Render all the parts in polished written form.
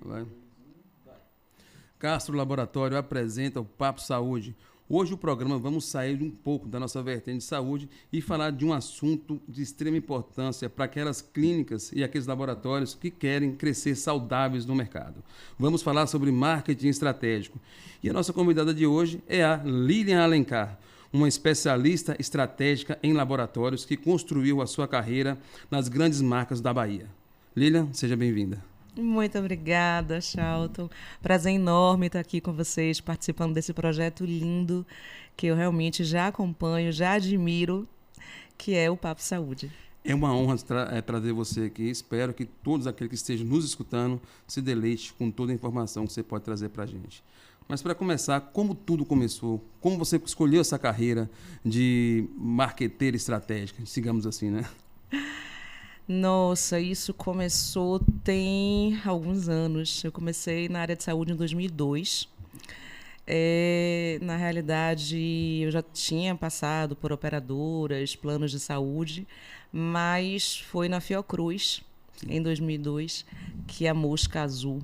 Vai. Castro Laboratório apresenta o Papo Saúde. Hoje o programa vamos sair um pouco da nossa vertente de saúde e falar de um assunto de extrema importância para aquelas clínicas e aqueles laboratórios que querem crescer saudáveis no mercado. Vamos falar sobre marketing estratégico. E a nossa convidada de hoje é a Lilian Alencar, uma especialista estratégica em laboratórios que construiu a sua carreira nas grandes marcas da Bahia. Lilian, seja bem-vinda. Muito obrigada, Charlton. Prazer enorme estar aqui com vocês, participando desse projeto lindo que eu realmente já acompanho, já admiro, que é o Papo Saúde. É uma honra trazer você aqui. Espero que todos aqueles que estejam nos escutando se deleite com toda a informação que você pode trazer para a gente. Mas para começar, como tudo começou? Como você escolheu essa carreira de marqueteira estratégica, digamos assim, né? Nossa, isso começou tem alguns anos. Eu comecei na área de saúde em 2002. Na realidade, eu já tinha passado por operadoras, planos de saúde, mas foi na Fiocruz, em 2002, que a mosca azul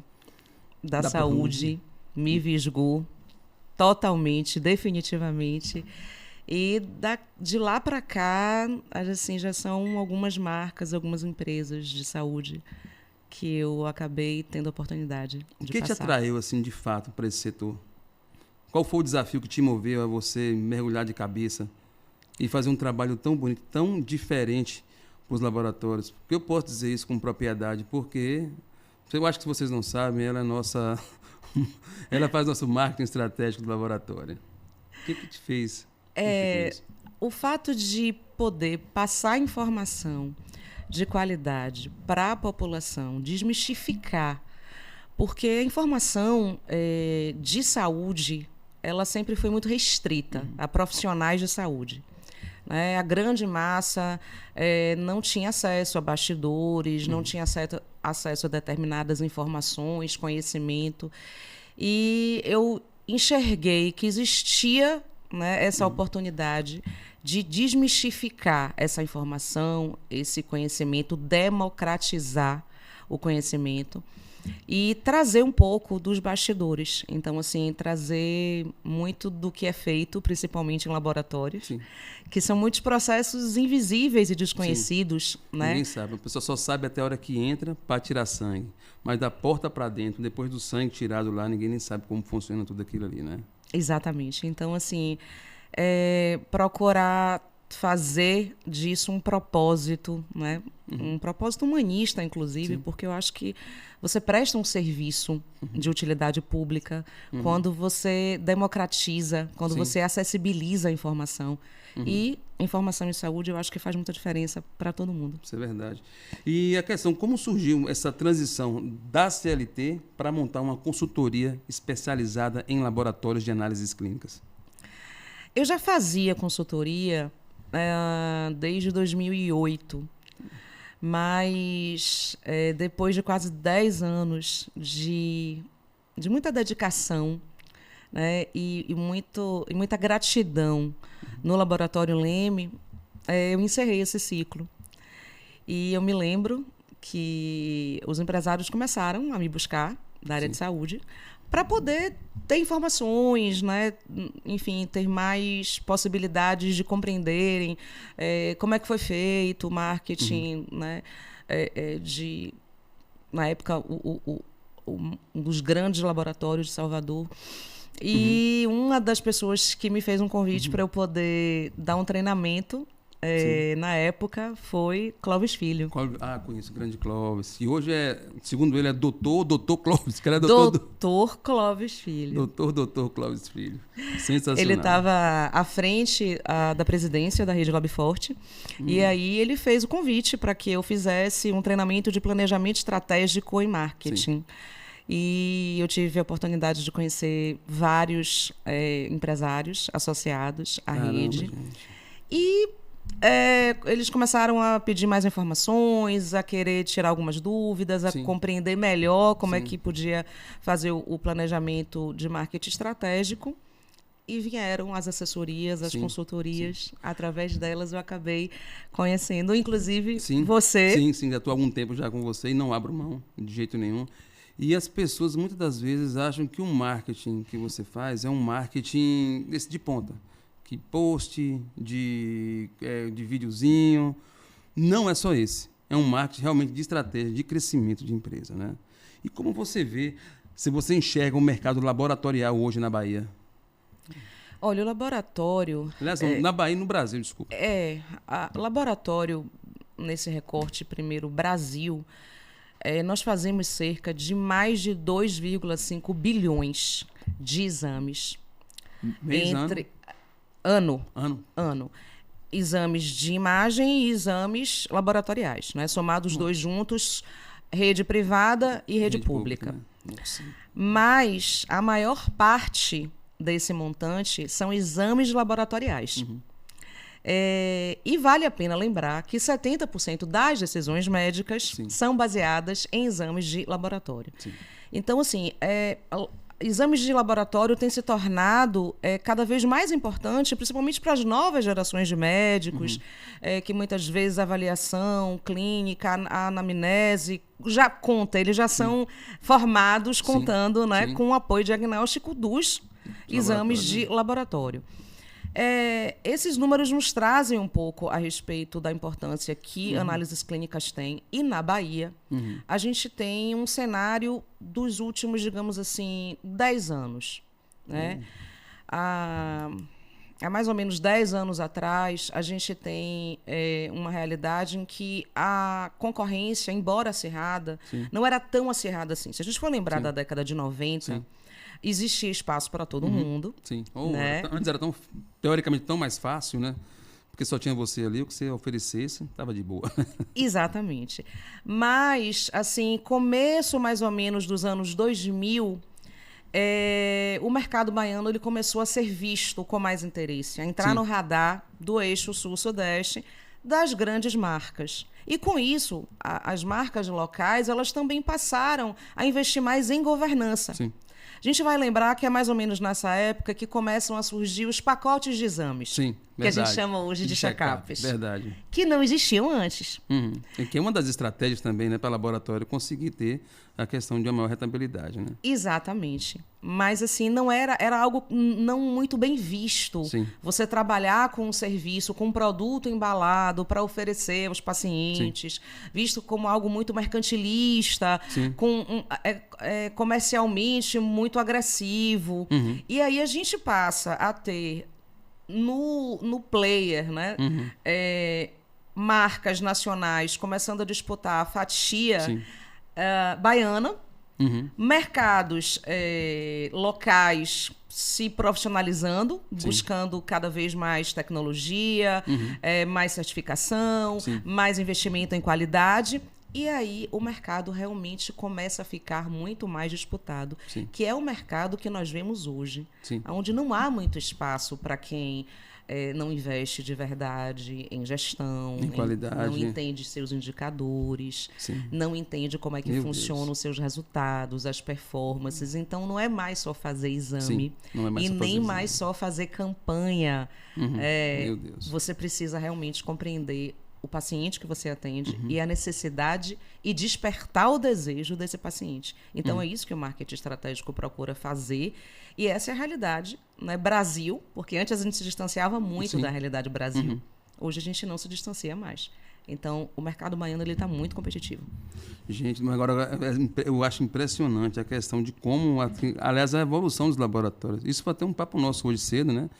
da saúde me visgou totalmente, definitivamente. E de lá para cá, assim, já são algumas marcas, algumas empresas de saúde que eu acabei tendo a oportunidade de passar. O que te atraiu, assim, de fato, para esse setor? Qual foi o desafio que te moveu a você mergulhar de cabeça e fazer um trabalho tão bonito, tão diferente para os laboratórios? Porque eu posso dizer isso com propriedade, porque eu acho que vocês não sabem, ela é nossa... ela faz nosso marketing estratégico do laboratório. O que te fez? O fato de poder passar informação de qualidade para a população, desmistificar, porque a informação de saúde, ela sempre foi muito restrita a profissionais de saúde. Né? A grande massa não tinha acesso a bastidores, não tinha acesso a determinadas informações, conhecimento. E eu enxerguei que existia, né, essa oportunidade de desmistificar essa informação, esse conhecimento, democratizar o conhecimento e trazer um pouco dos bastidores. Então, assim, trazer muito do que é feito, principalmente em laboratórios, Sim. que são muitos processos invisíveis e desconhecidos. Né? Ninguém sabe. A pessoa só sabe até a hora que entra para tirar sangue. Mas da porta para dentro, depois do sangue tirado lá, ninguém nem sabe como funciona tudo aquilo ali, né? Exatamente. Então, assim, procurar fazer disso um propósito, né? Um propósito humanista, inclusive, Sim. porque eu acho que você presta um serviço de utilidade pública quando você democratiza, quando Sim. você acessibiliza a informação. E informação em saúde, eu acho que faz muita diferença para todo mundo. Isso é verdade. E a questão, como surgiu essa transição da CLT para montar uma consultoria especializada em laboratórios de análises clínicas? Eu já fazia consultoria desde 2008, mas depois de quase 10 anos de muita dedicação, né, e muita gratidão no Laboratório Leme, eu encerrei esse ciclo. E eu me lembro que os empresários começaram a me buscar da área Sim. de saúde para poder ter informações, né? Enfim, ter mais possibilidades de compreenderem como é que foi feito o marketing, né? Na época, um dos grandes laboratórios de Salvador. E uma das pessoas que me fez um convite para eu poder dar um treinamento na época foi Clóvis Filho. Conheço o grande Clóvis. E hoje segundo ele, é doutor Clóvis. Que era doutor Clóvis Filho. Doutor Clóvis Filho. Sensacional. Ele estava à frente da presidência da Rede Lab Forte. E aí ele fez o convite para que eu fizesse um treinamento de planejamento estratégico em marketing. Sim. E eu tive a oportunidade de conhecer vários empresários associados à rede. Gente. E eles começaram a pedir mais informações, a querer tirar algumas dúvidas, a Sim. compreender melhor como Sim. é que podia fazer o planejamento de marketing estratégico. E vieram as assessorias, as Sim. consultorias. Sim. Através delas eu acabei conhecendo, inclusive, Sim. você. Sim, já estou há algum tempo já com você e não abro mão de jeito nenhum. E as pessoas muitas das vezes acham que o marketing que você faz é um marketing de ponta, que post, de videozinho. Não é só esse. É um marketing realmente de estratégia, de crescimento de empresa, né? E como você vê, se você enxerga o mercado laboratorial hoje na Bahia? Olha, o laboratório... Aliás, na Bahia e no Brasil, desculpa. Laboratório, nesse recorte, primeiro, Brasil, nós fazemos cerca de mais de 2,5 bilhões de exames. Ano. Exames de imagem e exames laboratoriais, né? Somados os dois juntos, rede privada e rede pública. Né? Mas a maior parte desse montante são exames laboratoriais. E vale a pena lembrar que 70% das decisões médicas são baseadas em exames de laboratório. Sim. Então, assim, exames de laboratório têm se tornado cada vez mais importante, principalmente para as novas gerações de médicos, que muitas vezes a avaliação clínica, a anamnese, já conta, eles já são formados contando, né, com o apoio diagnóstico dos exames de laboratório. Esses números nos trazem um pouco a respeito da importância que análises clínicas têm. E na Bahia, a gente tem um cenário dos últimos, digamos assim, 10 anos. Né? Há mais ou menos 10 anos atrás, a gente tem uma realidade em que a concorrência, embora acirrada, não era tão acirrada assim. Se a gente for lembrar da década de 90... existia espaço para todo mundo. Sim. Né? Antes era teoricamente tão mais fácil, né? Porque só tinha você ali, o que você oferecesse, estava de boa. Exatamente. Mas, assim, começo mais ou menos dos anos 2000, o mercado baiano ele começou a ser visto com mais interesse, a entrar no radar do eixo sul-sudeste das grandes marcas. E com isso, as marcas locais elas também passaram a investir mais em governança. Sim. A gente vai lembrar que é mais ou menos nessa época que começam a surgir os pacotes de exames. Sim, verdade. Que a gente chama hoje de check-ups. Verdade. Que não existiam antes. E que é uma das estratégias também, né, para o laboratório conseguir ter a questão de uma maior rentabilidade, né? Exatamente. Mas, assim, não era algo não muito bem visto. Sim. Você trabalhar com um serviço, com um produto embalado para oferecer aos pacientes, visto como algo muito mercantilista, comercialmente muito agressivo. E aí a gente passa a ter no player, né? Marcas nacionais começando a disputar a fatia baiana, mercados locais se profissionalizando, buscando cada vez mais tecnologia, mais certificação, mais investimento em qualidade. E aí o mercado realmente começa a ficar muito mais disputado, que é o mercado que nós vemos hoje, onde não há muito espaço para quem não investe de verdade em gestão, em qualidade, não entende seus indicadores, não entende como é que funcionam os seus resultados, as performances. Então, não é mais só fazer exame e nem mais só fazer campanha. Meu Deus. Você precisa realmente compreender o paciente que você atende e a necessidade e despertar o desejo desse paciente. Então, é isso que o marketing estratégico procura fazer. E essa é a realidade, né? Brasil, porque antes a gente se distanciava muito da realidade Brasil. Hoje a gente não se distancia mais. Então, o mercado baiano está muito competitivo. Gente, mas agora eu acho impressionante a questão de como, aliás, a evolução dos laboratórios. Isso foi até um papo nosso hoje cedo, né?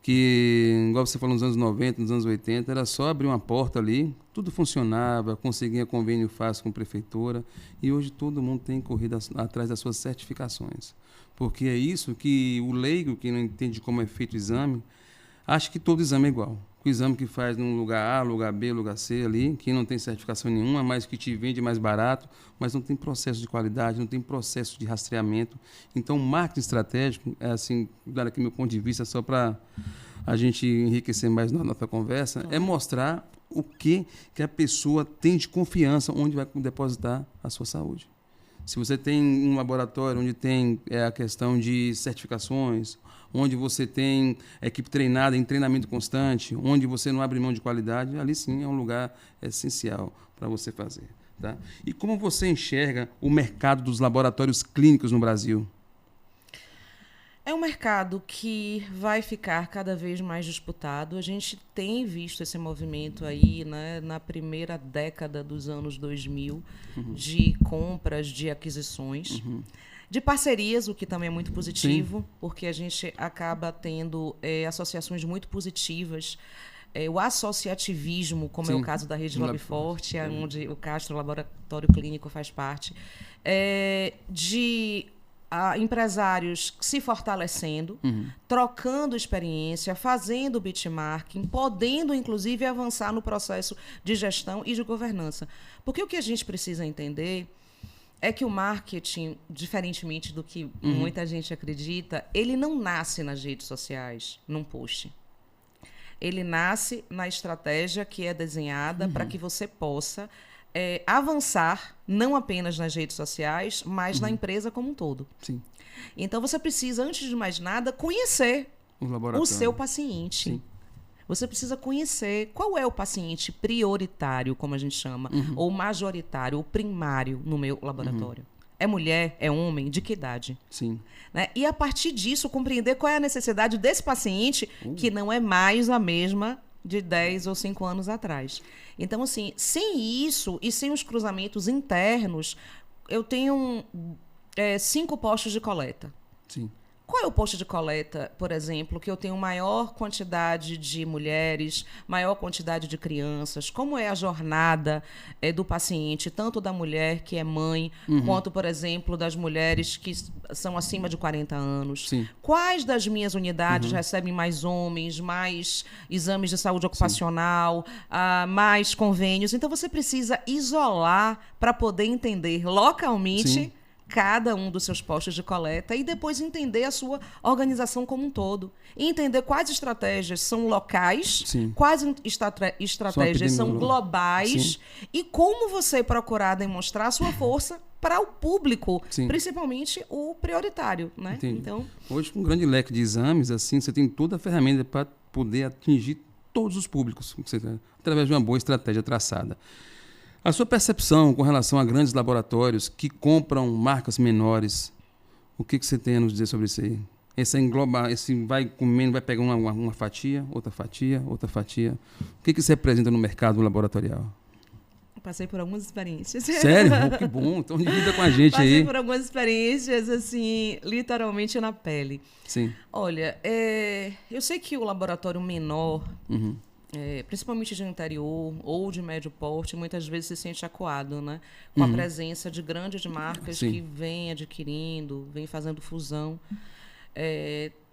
Que, igual você falou, nos anos 90, nos anos 80, era só abrir uma porta ali, tudo funcionava, conseguia convênio fácil com a prefeitura, e hoje todo mundo tem corrido atrás das suas certificações. Porque é isso que o leigo, que não entende como é feito o exame, acha que todo exame é igual. O exame que faz num lugar A, lugar B, lugar C ali, que não tem certificação nenhuma, mas que te vende mais barato, mas não tem processo de qualidade, não tem processo de rastreamento. Então, o marketing estratégico, assim, dar aqui meu ponto de vista, só para a gente enriquecer mais na nossa conversa, é mostrar o que a pessoa tem de confiança onde vai depositar a sua saúde. Se você tem um laboratório onde tem a questão de certificações, onde você tem equipe treinada em treinamento constante, onde você não abre mão de qualidade, ali sim é um lugar essencial para você fazer. Tá? E como você enxerga o mercado dos laboratórios clínicos no Brasil? É um mercado que vai ficar cada vez mais disputado. A gente tem visto esse movimento aí, né, na primeira década dos anos 2000, de compras, de aquisições, de parcerias, o que também é muito positivo, porque a gente acaba tendo associações muito positivas. O associativismo, como é o caso da Rede Lab Forte, onde o Castro Laboratório Clínico faz parte, de empresários se fortalecendo, trocando experiência, fazendo benchmarking, podendo, inclusive, avançar no processo de gestão e de governança. Porque o que a gente precisa entender é que o marketing, diferentemente do que muita gente acredita, ele não nasce nas redes sociais, num post. Ele nasce na estratégia que é desenhada para que você possa avançar, não apenas nas redes sociais, mas na empresa como um todo. Sim. Então, você precisa, antes de mais nada, conhecer o seu paciente. Sim. Você precisa conhecer qual é o paciente prioritário, como a gente chama, ou majoritário, ou primário no meu laboratório. É mulher? É homem? De que idade? Sim. Né? E, a partir disso, compreender qual é a necessidade desse paciente, que não é mais a mesma de 10 ou 5 anos atrás. Então, assim, sem isso e sem os cruzamentos internos, eu tenho 5 postos de coleta. Sim. Qual é o posto de coleta, por exemplo, que eu tenho maior quantidade de mulheres, maior quantidade de crianças? Como é a jornada do paciente, tanto da mulher que é mãe, quanto, por exemplo, das mulheres que são acima de 40 anos? Sim. Quais das minhas unidades recebem mais homens, mais exames de saúde ocupacional, mais convênios? Então, você precisa isolar para poder entender localmente... Sim. cada um dos seus postos de coleta e depois entender a sua organização como um todo. E entender quais estratégias são locais, Sim. quais estratégias são globais e como você procurar demonstrar a sua força para o público, Sim. principalmente o prioritário. Né? Entendi. Então, hoje, com um grande leque de exames, assim, você tem toda a ferramenta para poder atingir todos os públicos, através de uma boa estratégia traçada. A sua percepção com relação a grandes laboratórios que compram marcas menores, o que você tem a nos dizer sobre isso aí? Esse engloba, esse vai comendo, vai pegar uma fatia, outra fatia, outra fatia. O que isso representa no mercado laboratorial? Passei por algumas experiências. Sério? Oh, que bom. Então divida com a gente aí. Passei por algumas experiências, assim, literalmente na pele. Sim. Olha, eu sei que o laboratório menor... principalmente de interior ou de médio porte, muitas vezes se sente acuado, né? Com a presença de grandes marcas que vêm adquirindo, vêm fazendo fusão,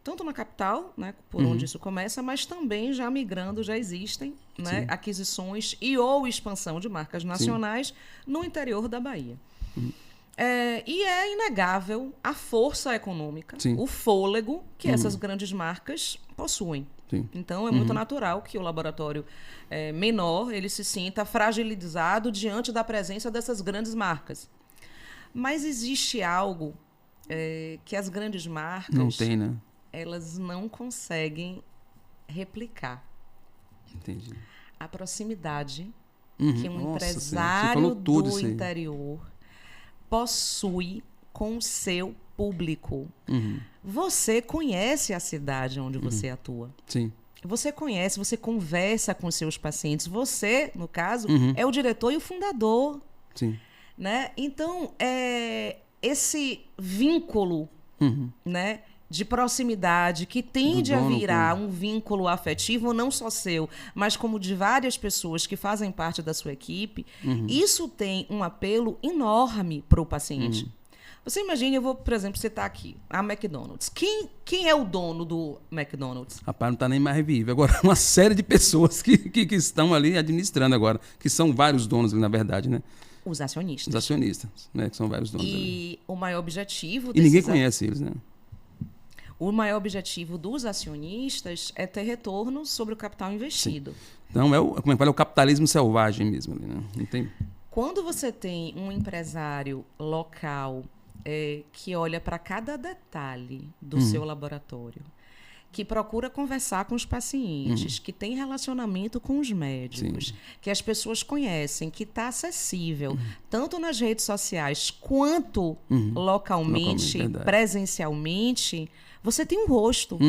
tanto na capital, né, por onde isso começa, mas também já migrando, já existem, né, aquisições ou expansão de marcas nacionais no interior da Bahia. E é inegável a força econômica, o fôlego que essas grandes marcas possuem. Sim. Então, é muito natural que o laboratório menor ele se sinta fragilizado diante da presença dessas grandes marcas. Mas existe algo que as grandes marcas não tem, né? Elas não conseguem replicar. Entendi. A proximidade que um Nossa, empresário do interior possui com o seu público. Você conhece a cidade onde você atua. Sim. Você conhece, você conversa com seus pacientes. Você, no caso, é o diretor e o fundador. Sim. Né? Então, esse vínculo né, de proximidade que tende a virar um vínculo afetivo, não só seu, mas como de várias pessoas que fazem parte da sua equipe, isso tem um apelo enorme para o paciente. Você imagina, eu vou, por exemplo, citar aqui a McDonald's. Quem é o dono do McDonald's? Rapaz, não está nem mais vivo. Agora, uma série de pessoas que estão ali administrando agora, que são vários donos, na verdade, né? Os acionistas. Os acionistas, né? Que são vários donos. E ali. O maior objetivo... E ninguém conhece eles, né? O maior objetivo dos acionistas é ter retorno sobre o capital investido. Sim. Então, como é que fala? É o capitalismo selvagem mesmo. Ali, né? Não tem... Quando você tem um empresário local... que olha para cada detalhe do seu laboratório, que procura conversar com os pacientes, que tem relacionamento com os médicos, que as pessoas conhecem, que está acessível, tanto nas redes sociais quanto localmente, presencialmente, você tem um rosto,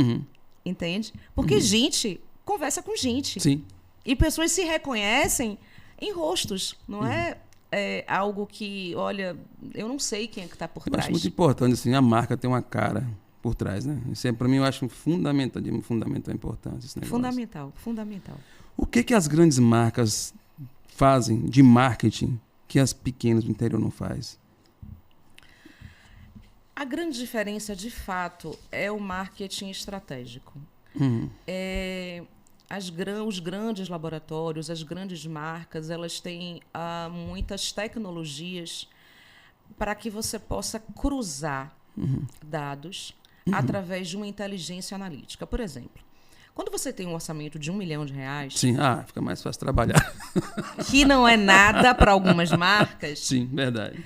entende? Porque gente conversa com gente. Sim. E pessoas se reconhecem em rostos, não é algo que, olha, eu não sei quem é que está por trás. Eu acho muito importante, assim, a marca tem uma cara por trás, né? Isso para mim eu acho fundamental, de fundamental importância esse negócio. Fundamental. O que as grandes marcas fazem de marketing que as pequenas do interior não fazem? A grande diferença, de fato, é o marketing estratégico. Os grandes laboratórios, as grandes marcas, elas têm muitas tecnologias para que você possa cruzar dados através de uma inteligência analítica. Por exemplo, quando você tem um orçamento de R$1 milhão, sim, fica mais fácil trabalhar. Que não é nada para algumas marcas. Sim, verdade.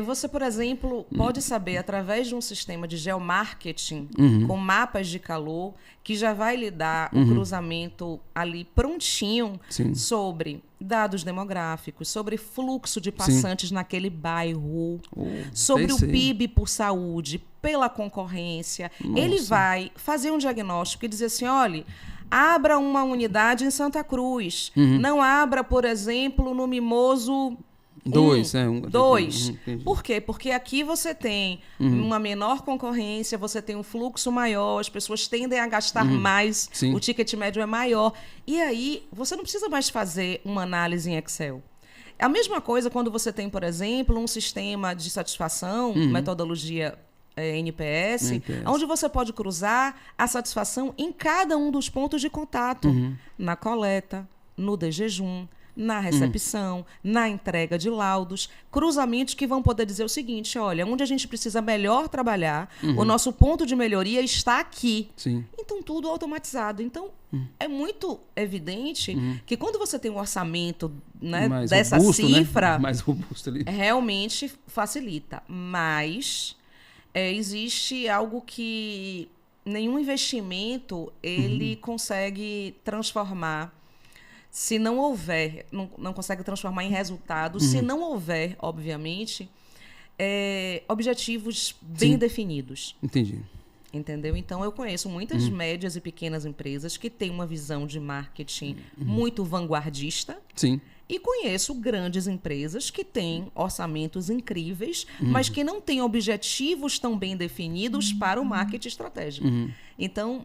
Você, por exemplo, pode saber, através de um sistema de geomarketing, com mapas de calor, que já vai lhe dar o cruzamento ali prontinho sobre dados demográficos, sobre fluxo de passantes naquele bairro, sobre o PIB por saúde, pela concorrência. Nossa. Ele vai fazer um diagnóstico e dizer assim, olha, abra uma unidade em Santa Cruz. Não abra, por exemplo, no Mimoso... Dois. Por quê? Porque aqui você tem uma menor concorrência, você tem um fluxo maior, as pessoas tendem a gastar mais, o ticket médio é maior. E aí, você não precisa mais fazer uma análise em Excel. A mesma coisa quando você tem, por exemplo, um sistema de satisfação, metodologia NPS, onde você pode cruzar a satisfação em cada um dos pontos de contato, na coleta, no desjejum, na recepção, na entrega de laudos, cruzamentos que vão poder dizer o seguinte, olha, onde a gente precisa melhor trabalhar, o nosso ponto de melhoria está aqui. Sim. Então, tudo automatizado. Então, é muito evidente que quando você tem um orçamento, né, dessa robusto, cifra, né? Mais robusto ali, realmente facilita. Mas existe algo que nenhum investimento ele consegue transformar. Se não houver, não consegue transformar em resultados, se não houver, obviamente, objetivos bem definidos. Entendi. Entendeu? Então, eu conheço muitas médias e pequenas empresas que têm uma visão de marketing muito vanguardista. Sim. E conheço grandes empresas que têm orçamentos incríveis, mas que não têm objetivos tão bem definidos para o marketing estratégico. Então...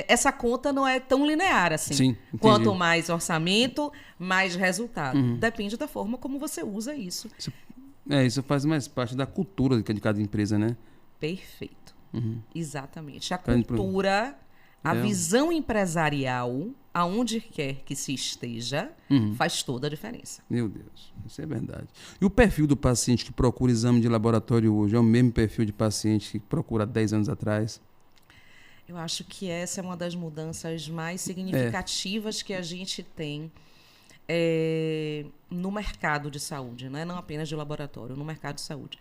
essa conta não é tão linear assim. Sim, quanto mais orçamento, mais resultado. Depende da forma como você usa isso. Isso faz mais parte da cultura de cada empresa, né? Perfeito. Exatamente. A cultura, a visão empresarial, aonde quer que se esteja, faz toda a diferença. Meu Deus, isso é verdade. E o perfil do paciente que procura exame de laboratório hoje é o mesmo perfil de paciente que procura há 10 anos atrás? Eu acho que essa é uma das mudanças mais significativas que a gente tem no mercado de saúde, né? Não apenas de laboratório, no mercado de saúde.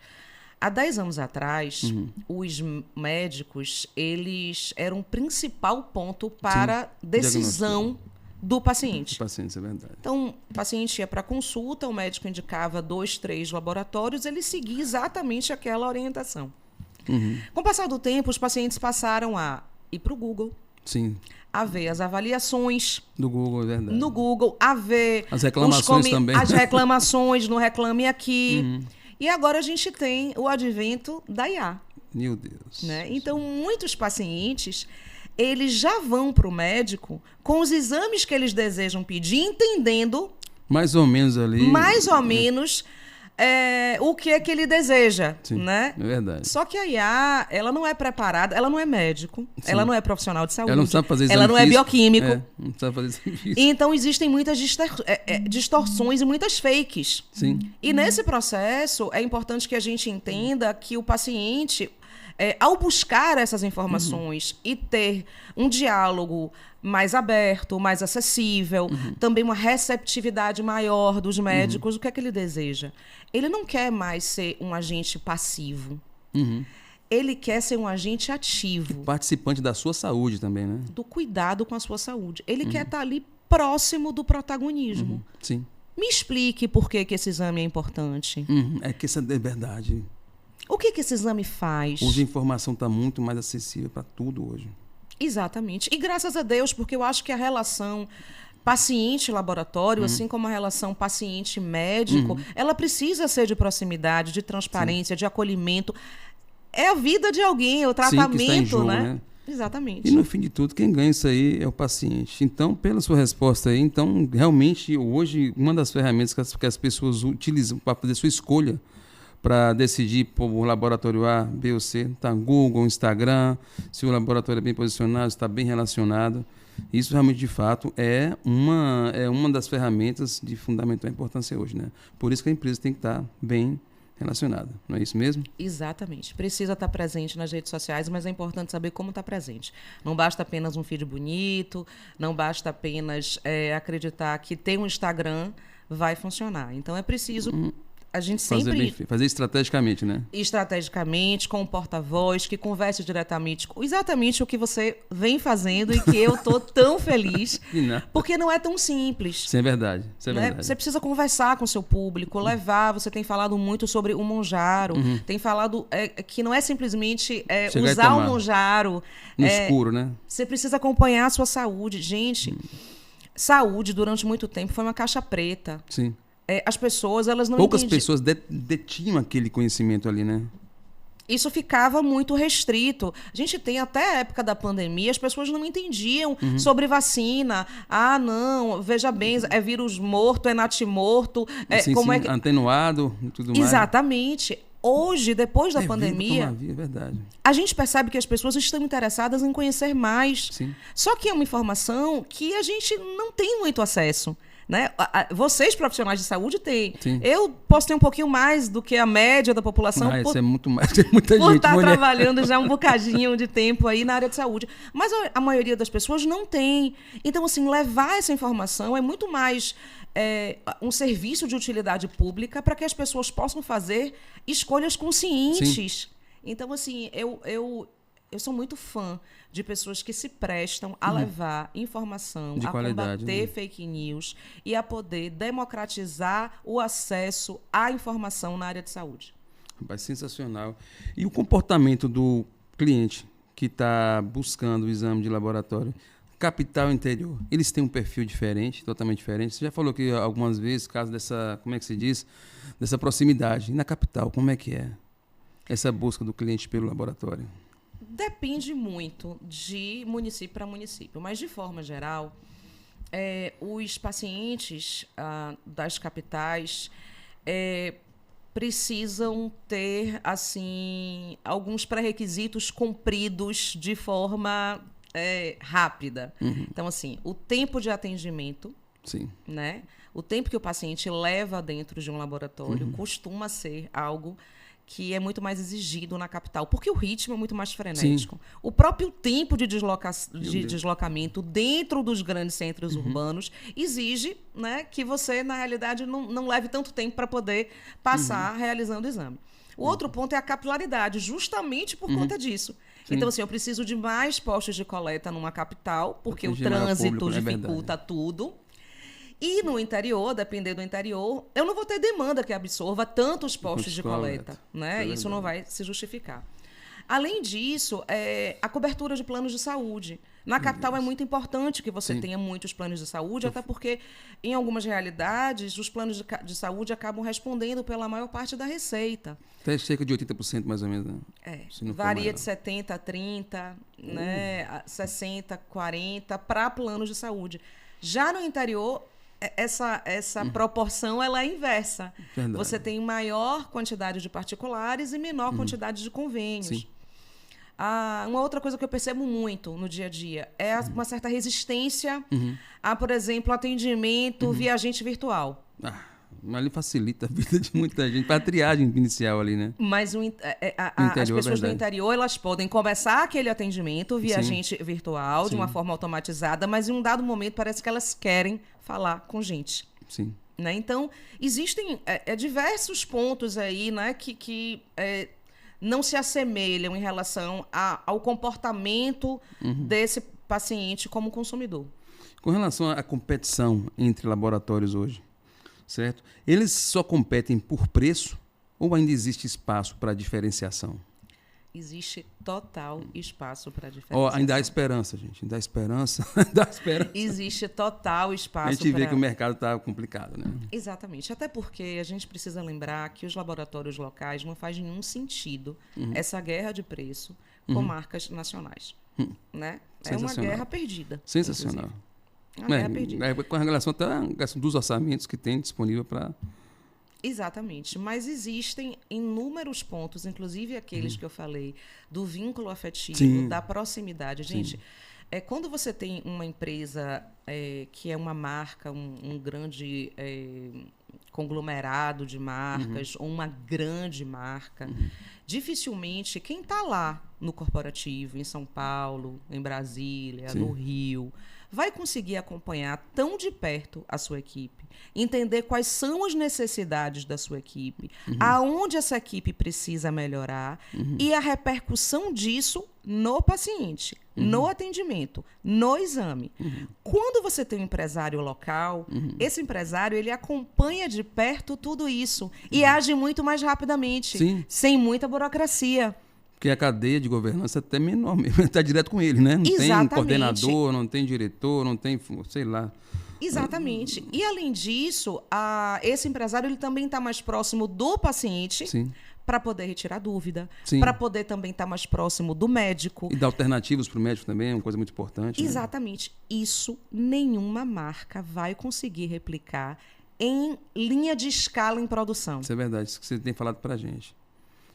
Há 10 anos atrás, os médicos eles eram o principal ponto para decisão do paciente. Paciente, é verdade. Então, o paciente ia para consulta, o médico indicava 2, 3 laboratórios, ele seguia exatamente aquela orientação. Com o passar do tempo, os pacientes passaram a ir para o Google. Sim. A ver as avaliações. Do Google, é verdade. No Google, a ver... As reclamações também. As reclamações no Reclame Aqui. E agora a gente tem o advento da IA. Meu Deus. Né? Então, muitos pacientes, eles já vão para o médico com os exames que eles desejam pedir, entendendo... Mais ou menos ali... Mais ou menos... o que é que ele deseja, né? É verdade. Só que a IA, ela não é preparada, ela não é médico, ela não é profissional de saúde, ela não sabe fazer exame ela não é físico, bioquímico. Não sabe fazer exame físico. Então, existem muitas distorções e muitas fakes. Sim. E nesse processo, é importante que a gente entenda que o paciente, ao buscar essas informações e ter um diálogo mais aberto, mais acessível, também uma receptividade maior dos médicos, o que é que ele deseja? Ele não quer mais ser um agente passivo. ele quer ser um agente ativo. Participante da sua saúde também, né? Do cuidado com a sua saúde. Ele quer estar ali próximo do protagonismo. Sim. Me explique por que esse exame é importante. É que isso é verdade. O que esse exame faz? Hoje a informação está muito mais acessível para tudo hoje. Exatamente. E graças a Deus, porque eu acho que a relação paciente-laboratório, assim como a relação paciente-médico, ela precisa ser de proximidade, de transparência, de acolhimento. É a vida de alguém, é o tratamento, que está em jogo, né? Exatamente. E no fim de tudo, quem ganha isso aí é o paciente. Então, pela sua resposta aí, então, realmente, hoje, uma das ferramentas que as pessoas utilizam para fazer sua escolha, para decidir por o laboratório A, B ou C, está Google, Instagram, se o laboratório é bem posicionado, está bem relacionado. Isso realmente, de fato, é uma das ferramentas de fundamental importância hoje, né? Por isso que a empresa tem que estar bem relacionada, não é isso mesmo? Exatamente. Precisa estar presente nas redes sociais, mas é importante saber como estar presente. Não basta apenas um feed bonito, não basta apenas acreditar que ter um Instagram vai funcionar. Então, é preciso... A gente sempre... Fazer estrategicamente, né? Estrategicamente, com o porta-voz, que converse diretamente com exatamente o que você vem fazendo e que eu estou tão feliz, porque não é tão simples. Isso é verdade. Isso é né? verdade. Você precisa conversar com o seu público, levar. Você tem falado muito sobre o Monjaro, tem falado que não é simplesmente usar o Monjaro. No escuro, né? Você precisa acompanhar a sua saúde. Gente, saúde durante muito tempo foi uma caixa preta. Sim. As pessoas, elas não Poucas pessoas detinham aquele conhecimento ali, né? Isso ficava muito restrito. A gente tem até a época da pandemia, as pessoas não entendiam sobre vacina. Ah, não, veja bem, é vírus morto, é natimorto. Atenuado e tudo mais. Exatamente. Hoje, depois da pandemia, é verdade. A gente percebe que as pessoas estão interessadas em conhecer mais. Sim. Só que é uma informação que a gente não tem muito acesso. Né? Vocês, profissionais de saúde, têm. Sim. Eu posso ter um pouquinho mais do que a média da população. Isso é muito mais. É muita por gente, estar mulher. trabalhando já um bocadinho de tempo aí na área de saúde. Mas a maioria das pessoas não tem. Então, assim, levar essa informação é muito mais um serviço de utilidade pública para que as pessoas possam fazer escolhas conscientes. Sim. Então, assim, eu sou muito fã de pessoas que se prestam a levar informação, de a qualidade, combater fake news e a poder democratizar o acesso à informação na área de saúde. Rapaz, sensacional. E o comportamento do cliente que está buscando o exame de laboratório, capital e interior, eles têm um perfil diferente, totalmente diferente? Você já falou que algumas vezes, caso dessa, como é que se diz, dessa proximidade. E na capital, como é que é essa busca do cliente pelo laboratório? Depende muito de município para município, mas, de forma geral, os pacientes das capitais precisam ter assim alguns pré-requisitos cumpridos de forma rápida. Então, assim, o tempo de atendimento, sim, né? O tempo que o paciente leva dentro de um laboratório costuma ser algo que é muito mais exigido na capital, porque o ritmo é muito mais frenético. Sim. O próprio tempo de deslocamento dentro dos grandes centros urbanos exige, né, que você, na realidade, não leve tanto tempo para poder passar realizando o exame. O outro ponto é a capilaridade, justamente por conta disso. Sim. Então, assim, eu preciso de mais postos de coleta numa capital, porque o trânsito dificulta tudo. E no interior, dependendo do interior, eu não vou ter demanda que absorva tantos postos de coleta. Né? Isso não vai se justificar. Além disso, a cobertura de planos de saúde. Na capital é muito importante que você tenha muitos planos de saúde, até porque, em algumas realidades, os planos de saúde acabam respondendo pela maior parte da receita. Até cerca de 80%, mais ou menos. Né? Varia de 70% a 30%, né? 60%, 40% para planos de saúde. Já no interior, essa proporção ela é inversa. Verdade. Você tem maior quantidade de particulares e menor quantidade de convênios. Sim. Uma outra coisa que eu percebo muito no dia a dia é uma certa resistência a, por exemplo, atendimento via agente virtual. Mas ali facilita a vida de muita gente, para a triagem inicial ali, né? Mas as pessoas do interior, elas podem começar aquele atendimento via agente virtual, de uma forma automatizada, mas em um dado momento parece que elas querem falar com gente. Sim. Né? Então, existem diversos pontos aí, né, que não se assemelham em relação ao comportamento desse paciente como consumidor. Com relação à competição entre laboratórios hoje, certo? Eles só competem por preço ou ainda existe espaço para diferenciação? Existe total espaço para diferenciação. Ainda há esperança, gente. Ainda há esperança. Existe total espaço para... A gente vê que o mercado está complicado, né? Exatamente. Até porque a gente precisa lembrar que os laboratórios locais não faz nenhum sentido essa guerra de preço com marcas nacionais. Né? É uma guerra perdida. Sensacional. Uma guerra perdida. Com relação até a dos orçamentos que tem disponível para... Exatamente, mas existem inúmeros pontos, inclusive aqueles que eu falei, do vínculo afetivo, sim, da proximidade. Gente, quando você tem uma empresa que é uma marca, um grande conglomerado de marcas, ou uma grande marca, dificilmente quem está lá no corporativo, em São Paulo, em Brasília, sim, no Rio, vai conseguir acompanhar tão de perto a sua equipe, entender quais são as necessidades da sua equipe, aonde essa equipe precisa melhorar e a repercussão disso no paciente, no atendimento, no exame. Quando você tem um empresário local, esse empresário ele acompanha de perto tudo isso e age muito mais rapidamente, sim, sem muita burocracia. Porque a cadeia de governança é até menor mesmo, está direto com ele, né? Não tem coordenador, não tem diretor, não tem, sei lá. Exatamente. E, além disso, esse empresário ele também está mais próximo do paciente para poder retirar dúvida, para poder também estar mais próximo do médico. E dar alternativas para o médico também, é uma coisa muito importante. Exatamente. Né? Isso nenhuma marca vai conseguir replicar em linha de escala em produção. Isso é verdade, isso que você tem falado para a gente.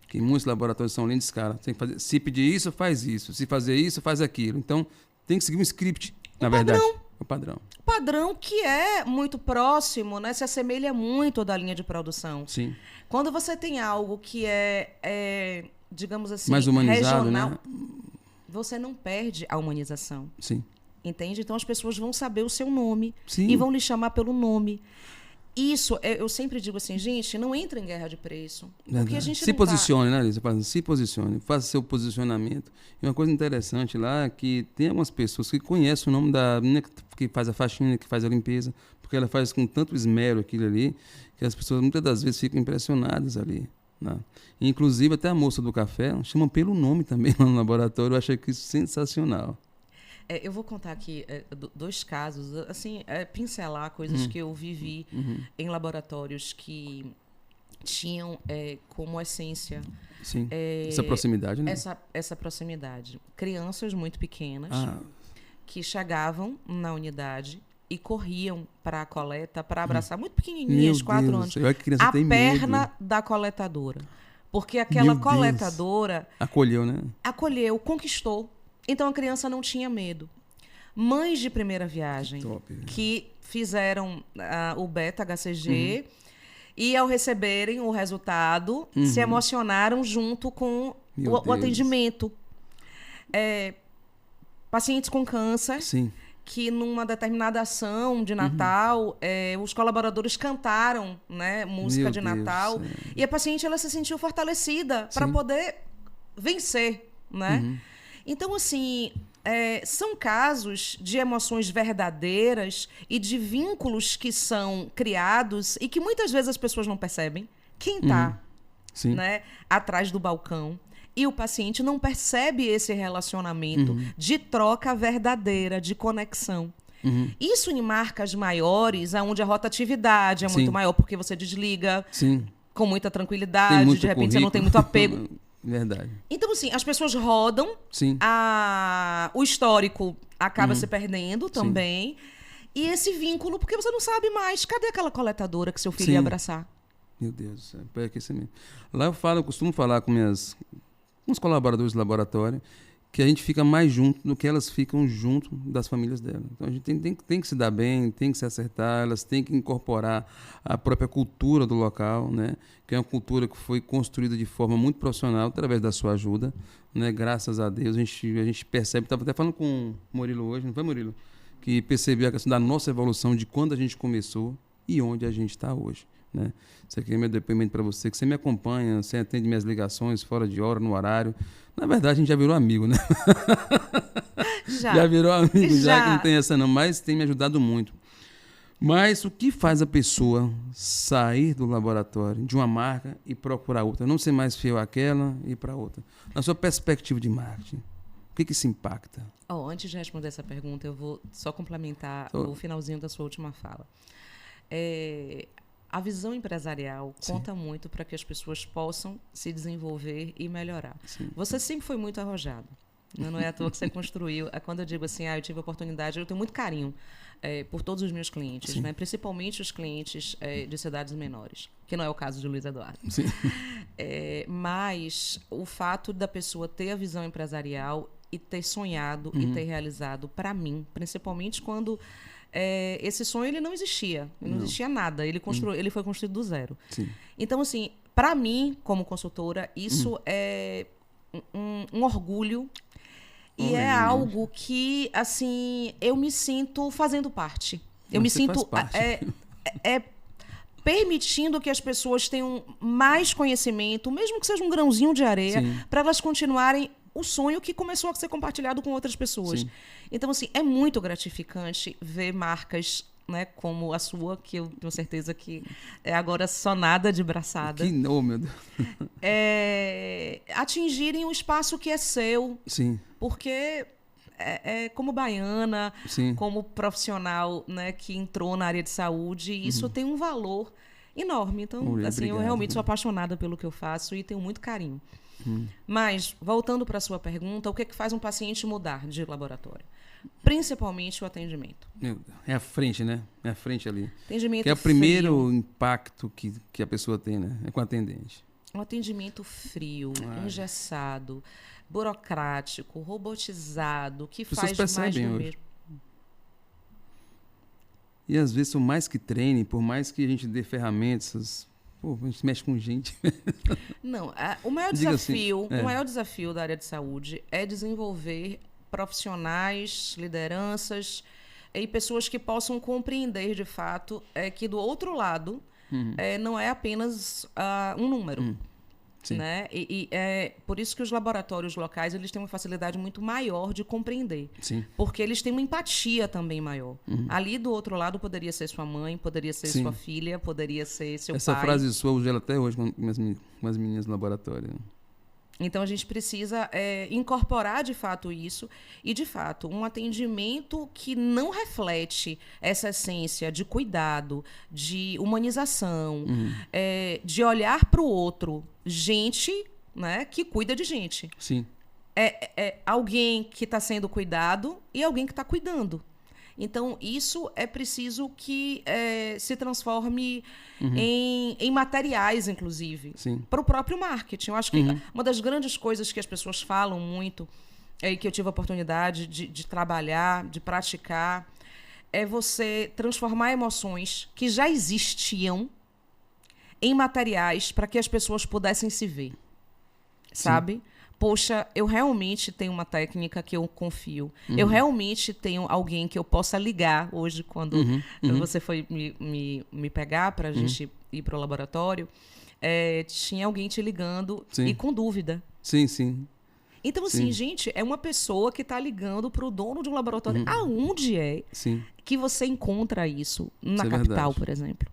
Que muitos laboratórios são linha de escala. Tem que fazer, se pedir isso, faz isso. Se fazer isso, faz aquilo. Então, tem que seguir um script, na verdade. O padrão. O padrão que é muito próximo, né? Se assemelha muito da linha de produção. Sim. Quando você tem algo que digamos assim, mais humanizado, regional, né? Você não perde a humanização. Sim. Entende? Então, as pessoas vão saber o seu nome. Sim. E vão lhe chamar pelo nome. Isso, eu sempre digo assim, gente, não entra em guerra de preço. Porque a gente se posicione, né, Lisa? Se posicione, faça seu posicionamento. E uma coisa interessante lá é que tem algumas pessoas que conhecem o nome da menina que faz a faxina, que faz a limpeza, porque ela faz com tanto esmero aquilo ali, que as pessoas muitas das vezes ficam impressionadas ali. Né? Inclusive, até a moça do café chama pelo nome também lá no laboratório. Eu achei que isso sensacional. Eu vou contar aqui 2 casos, assim, pincelar coisas que eu vivi em laboratórios que tinham como essência... Sim, essa proximidade, né? Essa proximidade. Crianças muito pequenas que chegavam na unidade e corriam para a coleta para abraçar, muito pequenininhas, 4 anos, a perna da coletadora. Porque aquela coletadora... Acolheu, né? Acolheu, conquistou. Então, a criança não tinha medo. Mães de primeira viagem que fizeram o beta-HCG e, ao receberem o resultado, se emocionaram junto com o atendimento. Pacientes com câncer, sim, que, numa determinada ação de Natal, os colaboradores cantaram, né, música de Natal. E a paciente ela se sentiu fortalecida para poder vencer, né? Então, assim, são casos de emoções verdadeiras e de vínculos que são criados e que muitas vezes as pessoas não percebem. Quem está né, atrás do balcão e o paciente não percebe esse relacionamento de troca verdadeira, de conexão. Isso em marcas maiores, onde a rotatividade é muito maior, porque você desliga com muita tranquilidade, de repente você não tem muito apego. Verdade. Então, assim, as pessoas rodam, o histórico acaba se perdendo também, e esse vínculo, porque você não sabe mais, cadê aquela coletadora que seu filho ia abraçar? Meu Deus do céu, é que mesmo. Lá eu costumo falar com uns colaboradores do laboratório, que a gente fica mais junto do que elas ficam junto das famílias delas. Então a gente tem que se dar bem, tem que se acertar, elas têm que incorporar a própria cultura do local, né? Que é uma cultura que foi construída de forma muito profissional através da sua ajuda, né? Graças a Deus a gente percebe, estava até falando com o Murilo hoje, não foi, Murilo? Que percebeu a questão da nossa evolução de quando a gente começou e onde a gente está hoje. né? Isso aqui é meu depoimento para você, que você me acompanha, você atende minhas ligações fora de hora, no horário. Na verdade, a gente já virou amigo, né? Já virou amigo, já que não tem essa não, mas tem me ajudado muito. Mas o que faz a pessoa sair do laboratório, de uma marca, e procurar outra? Não ser mais fiel àquela e ir para outra. Na sua perspectiva de marketing, o que isso impacta? Antes de responder essa pergunta, eu vou só complementar o finalzinho da sua última fala. A visão empresarial conta muito para que as pessoas possam se desenvolver e melhorar. Sim. Você sempre foi muito arrojado. Não é à toa que você construiu. Quando eu digo assim, eu tive a oportunidade, eu tenho muito carinho por todos os meus clientes, né? Principalmente os clientes de cidades menores, que não é o caso de Luiz Eduardo. Sim. Mas o fato da pessoa ter a visão empresarial e ter sonhado e ter realizado, para mim, principalmente quando esse sonho ele não existia, não existia nada, ele foi construído do zero. Sim. Então, assim, para mim, como consultora, isso é um orgulho. E é algo que, assim, eu me sinto fazendo parte. Eu me sinto permitindo que as pessoas tenham mais conhecimento, mesmo que seja um grãozinho de areia, para elas continuarem o sonho que começou a ser compartilhado com outras pessoas. Sim. Então, assim, é muito gratificante ver marcas, né, como a sua, que eu tenho certeza que é agora só nada de braçada. Meu Deus. Atingirem um espaço que é seu. Sim. Porque como baiana, Sim. como profissional, né, que entrou na área de saúde, isso tem um valor enorme. Então, assim, eu realmente sou apaixonada pelo que eu faço e tenho muito carinho. Mas, voltando para a sua pergunta, o que é que faz um paciente mudar de laboratório? Principalmente o atendimento. É a frente, né? É a frente ali. Atendimento que é o primeiro impacto que a pessoa tem, né? É com o atendente. Um atendimento frio, engessado, burocrático, robotizado, que faz mais do mesmo. E às vezes, por mais que treine, por mais que a gente dê ferramentas, a gente mexe com gente. Não, o maior desafio da área de saúde é desenvolver profissionais, lideranças e pessoas que possam compreender de fato que do outro lado não é apenas um número. Sim. Né? E é por isso que os laboratórios locais eles têm uma facilidade muito maior de compreender. Sim. Porque eles têm uma empatia também maior. Ali do outro lado poderia ser sua mãe, poderia ser sua filha, poderia ser seu pai. Essa frase sua eu uso ela até hoje com as meninas no laboratório. Então, a gente precisa incorporar, de fato, isso. E, de fato, um atendimento que não reflete essa essência de cuidado, de humanização, de olhar para o outro. Gente, né, que cuida de gente. Sim. É alguém que está sendo cuidado e alguém que está cuidando. Então, isso é preciso que se transforme em materiais, inclusive, para o próprio marketing. Eu acho que uma das grandes coisas que as pessoas falam muito, e que eu tive a oportunidade de trabalhar, de praticar, é você transformar emoções que já existiam em materiais para que as pessoas pudessem se ver. Sabe? Poxa, eu realmente tenho uma técnica que eu confio. Eu realmente tenho alguém que eu possa ligar hoje, quando você foi me pegar para a gente ir para o laboratório. Tinha alguém te ligando e com dúvida. Sim, sim. Então, assim, gente, é uma pessoa que está ligando para o dono de um laboratório. Aonde que você encontra isso? Na capital, por exemplo.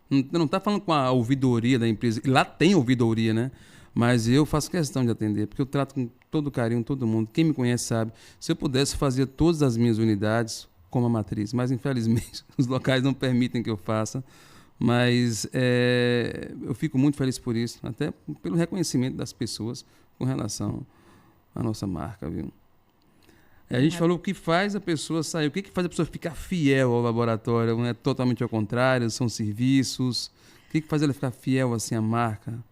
Não está falando com a ouvidoria da empresa. Lá tem ouvidoria, né? Mas eu faço questão de atender, porque eu trato com todo carinho todo mundo. Quem me conhece sabe. Se eu pudesse fazer todas as minhas unidades como a matriz, mas infelizmente os locais não permitem que eu faça. Mas eu fico muito feliz por isso, até pelo reconhecimento das pessoas com relação à nossa marca, viu? A gente falou o que faz a pessoa sair, o que faz a pessoa ficar fiel ao laboratório, não é totalmente ao contrário, são serviços. O que faz ela ficar fiel assim à marca?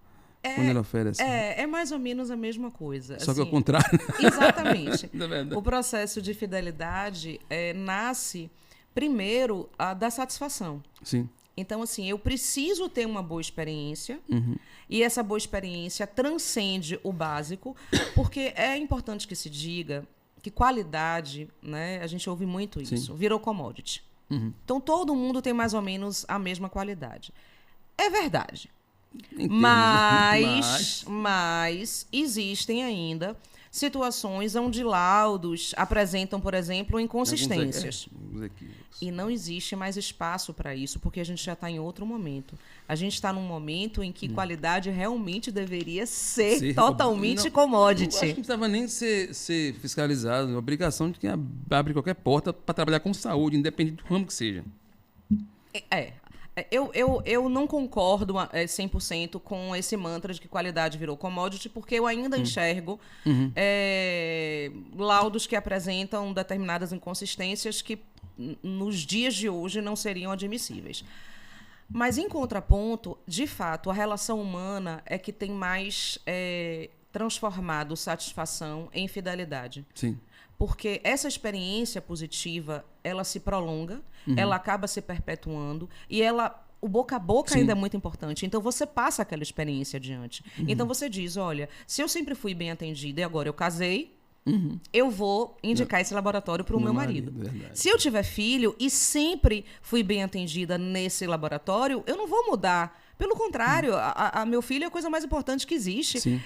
Quando ela oferece. É mais ou menos a mesma coisa. Só que ao contrário. Exatamente. O processo de fidelidade nasce primeiro da satisfação. Sim. Então, assim, eu preciso ter uma boa experiência e essa boa experiência transcende o básico, porque é importante que se diga que qualidade, né, a gente ouve muito isso, virou commodity. Então, todo mundo tem mais ou menos a mesma qualidade. É verdade. Entendo. Mas existem ainda situações onde laudos apresentam, por exemplo, inconsistências. Alguns equívocos. E não existe mais espaço para isso, porque a gente já está em outro momento. A gente está num momento em que qualidade realmente deveria ser totalmente commodity. Eu acho que não precisava nem ser fiscalizado. A obrigação de quem abre qualquer porta para trabalhar com saúde, independente do ramo que seja. Eu não concordo 100% com esse mantra de que qualidade virou commodity, porque eu ainda enxergo laudos que apresentam determinadas inconsistências que, nos dias de hoje, não seriam admissíveis. Mas, em contraponto, de fato, a relação humana é que tem mais transformado satisfação em fidelidade. Sim. Porque essa experiência positiva, ela se prolonga, ela acaba se perpetuando e o boca a boca ainda é muito importante. Então, você passa aquela experiência adiante. Então, você diz, olha, se eu sempre fui bem atendida e agora eu casei, eu vou indicar esse laboratório para o meu marido. Se eu tiver filho e sempre fui bem atendida nesse laboratório, eu não vou mudar. Pelo contrário, meu filho é a coisa mais importante que existe.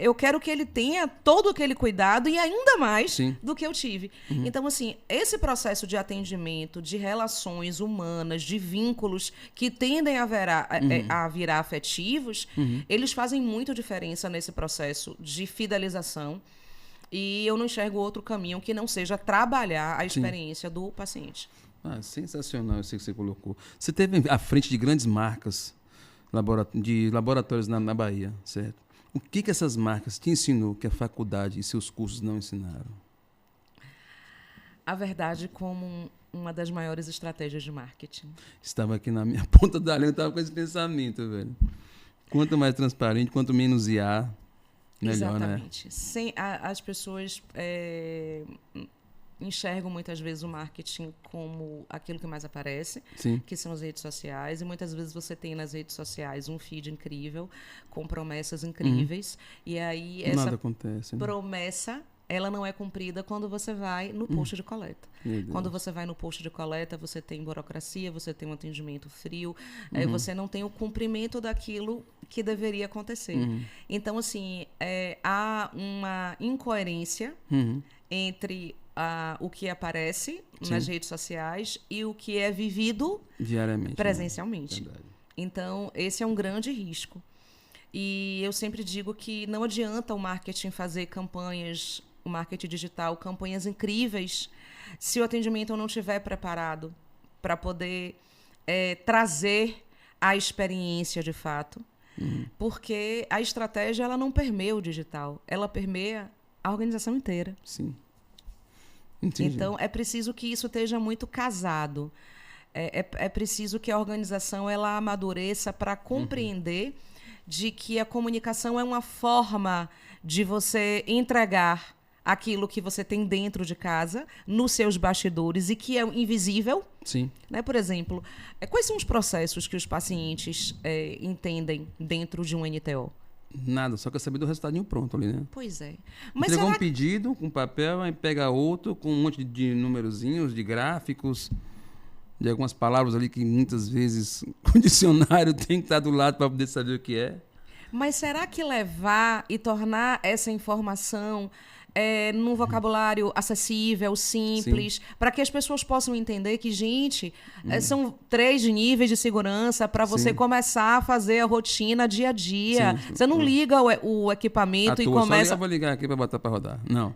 Eu quero que ele tenha todo aquele cuidado e ainda mais do que eu tive. Então, assim, esse processo de atendimento, de relações humanas, de vínculos que tendem a virar afetivos, eles fazem muito diferença nesse processo de fidelização. E eu não enxergo outro caminho que não seja trabalhar a experiência do paciente. Sensacional isso que você colocou. Você esteve à frente de grandes marcas de laboratórios na Bahia, certo? O que essas marcas te ensinou que a faculdade e seus cursos não ensinaram? A verdade como uma das maiores estratégias de marketing. Estava aqui na minha ponta da língua, estava com esse pensamento, velho. Quanto mais transparente, quanto menos IA, melhor, exatamente. Né? As pessoas enxergam muitas vezes o marketing como aquilo que mais aparece, que são as redes sociais, e muitas vezes você tem nas redes sociais um feed incrível, com promessas incríveis, e aí essa acontece, né? promessa, ela não é cumprida quando você vai no posto de coleta. Quando você vai no posto de coleta, você tem burocracia, você tem um atendimento frio, você não tem o cumprimento daquilo que deveria acontecer. Então, assim, há uma incoerência entre o que aparece nas redes sociais e o que é vivido diariamente, presencialmente. Então, esse é um grande risco. E eu sempre digo que não adianta o marketing fazer campanhas, o marketing digital, campanhas incríveis, se o atendimento não estiver preparado para poder trazer a experiência de fato. Porque a estratégia ela não permeia o digital, ela permeia a organização inteira. Sim. Entendi. Então, é preciso que isso esteja muito casado. É preciso que a organização ela amadureça para compreender de que a comunicação é uma forma de você entregar aquilo que você tem dentro de casa, nos seus bastidores, e que é invisível. Sim. Né? Por exemplo, quais são os processos que os pacientes entendem dentro de um NTO? Nada, só quer saber do resultadinho pronto ali, né? Pois é. Mas entregou um pedido com papel, aí pega outro com um monte de numerozinhos, de gráficos, de algumas palavras ali que muitas vezes o dicionário tem que estar do lado para poder saber o que é. Mas será que levar e tornar essa informação num vocabulário acessível, simples, para que as pessoas possam entender que, gente, são 3 níveis de segurança para você começar a fazer a rotina dia a dia. Você não liga o equipamento e começa... Só vou ligar aqui para botar para rodar. Não.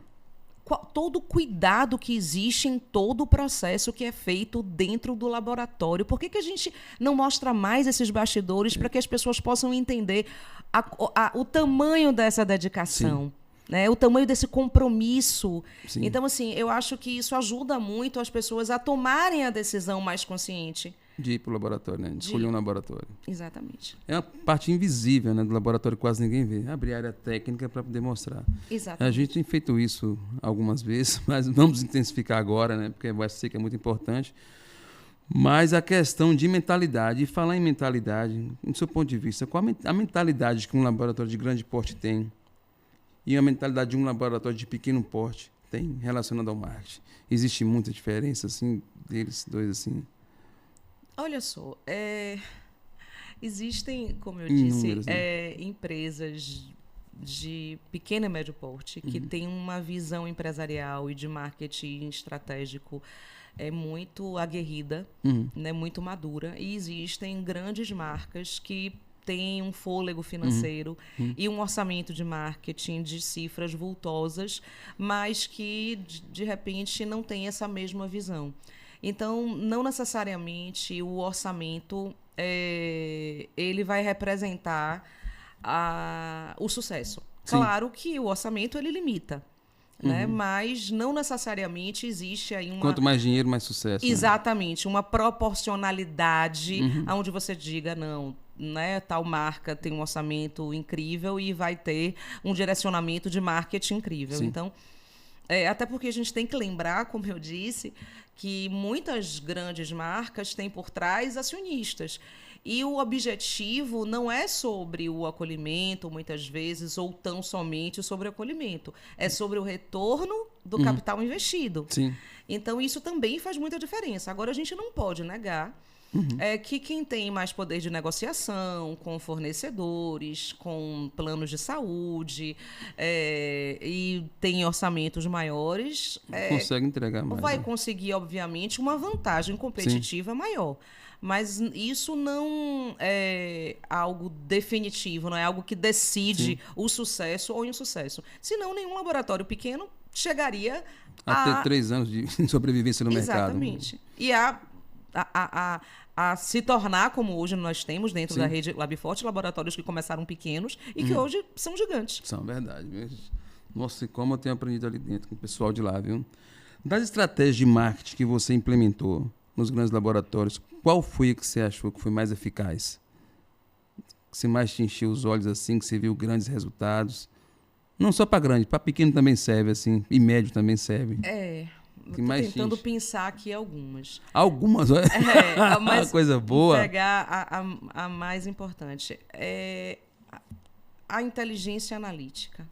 Todo o cuidado que existe em todo o processo que é feito dentro do laboratório. Por que a gente não mostra mais esses bastidores para que as pessoas possam entender o tamanho dessa dedicação? Né? O tamanho desse compromisso. Sim. Então, assim, eu acho que isso ajuda muito as pessoas a tomarem a decisão mais consciente. De ir para o laboratório, né? De escolher um laboratório. Exatamente. É uma parte invisível, né, do laboratório que quase ninguém vê. Abrir área técnica para poder mostrar. Exatamente. A gente tem feito isso algumas vezes, mas vamos intensificar agora, né? Porque vai ser que é muito importante. Mas a questão de mentalidade, e falar em mentalidade, do seu ponto de vista, qual a mentalidade que um laboratório de grande porte tem e a mentalidade de um laboratório de pequeno porte tem relacionado ao marketing? Existe muita diferença, assim, deles dois, assim? Olha só, Existem, como eu disse, Inúmeras, né? empresas de pequeno e médio porte que têm uma visão empresarial e de marketing estratégico muito aguerrida, né, muito madura. E existem grandes marcas que têm um fôlego financeiro e um orçamento de marketing de cifras vultosas, mas que, de repente, não têm essa mesma visão. Então, não necessariamente o orçamento ele vai representar o sucesso. Sim. Claro que o orçamento ele limita, né? Mas não necessariamente existe aí uma... Quanto mais dinheiro, mais sucesso. Né? Exatamente, uma proporcionalidade onde você diga, não, né, tal marca tem um orçamento incrível e vai ter um direcionamento de marketing incrível. Sim. Então, até porque a gente tem que lembrar, como eu disse, que muitas grandes marcas têm por trás acionistas. E o objetivo não é sobre o acolhimento, muitas vezes, ou tão somente sobre o acolhimento. É sobre o retorno do capital investido. Sim. Então, isso também faz muita diferença. Agora, a gente não pode negar que quem tem mais poder de negociação com fornecedores, com planos de saúde e tem orçamentos maiores... Consegue entregar mais. vai né? conseguir, obviamente, uma vantagem competitiva maior. Mas isso não é algo definitivo, não é algo que decide o sucesso ou o insucesso. Senão, nenhum laboratório pequeno chegaria a ter 3 anos de sobrevivência no mercado. Exatamente. E a se tornar, como hoje nós temos dentro da rede Labforte, laboratórios que começaram pequenos e que hoje são gigantes. São verdade. Nossa, como eu tenho aprendido ali dentro com o pessoal de lá, viu? Das estratégias de marketing que você implementou nos grandes laboratórios, qual foi a que você achou que foi mais eficaz? Que você mais te encheu os olhos assim, que você viu grandes resultados? Não só para grande, para pequeno também serve, assim, e médio também serve. Estou tentando pensar aqui algumas. Algumas, olha. Mas coisa boa. Pegar a mais importante. A inteligência analítica.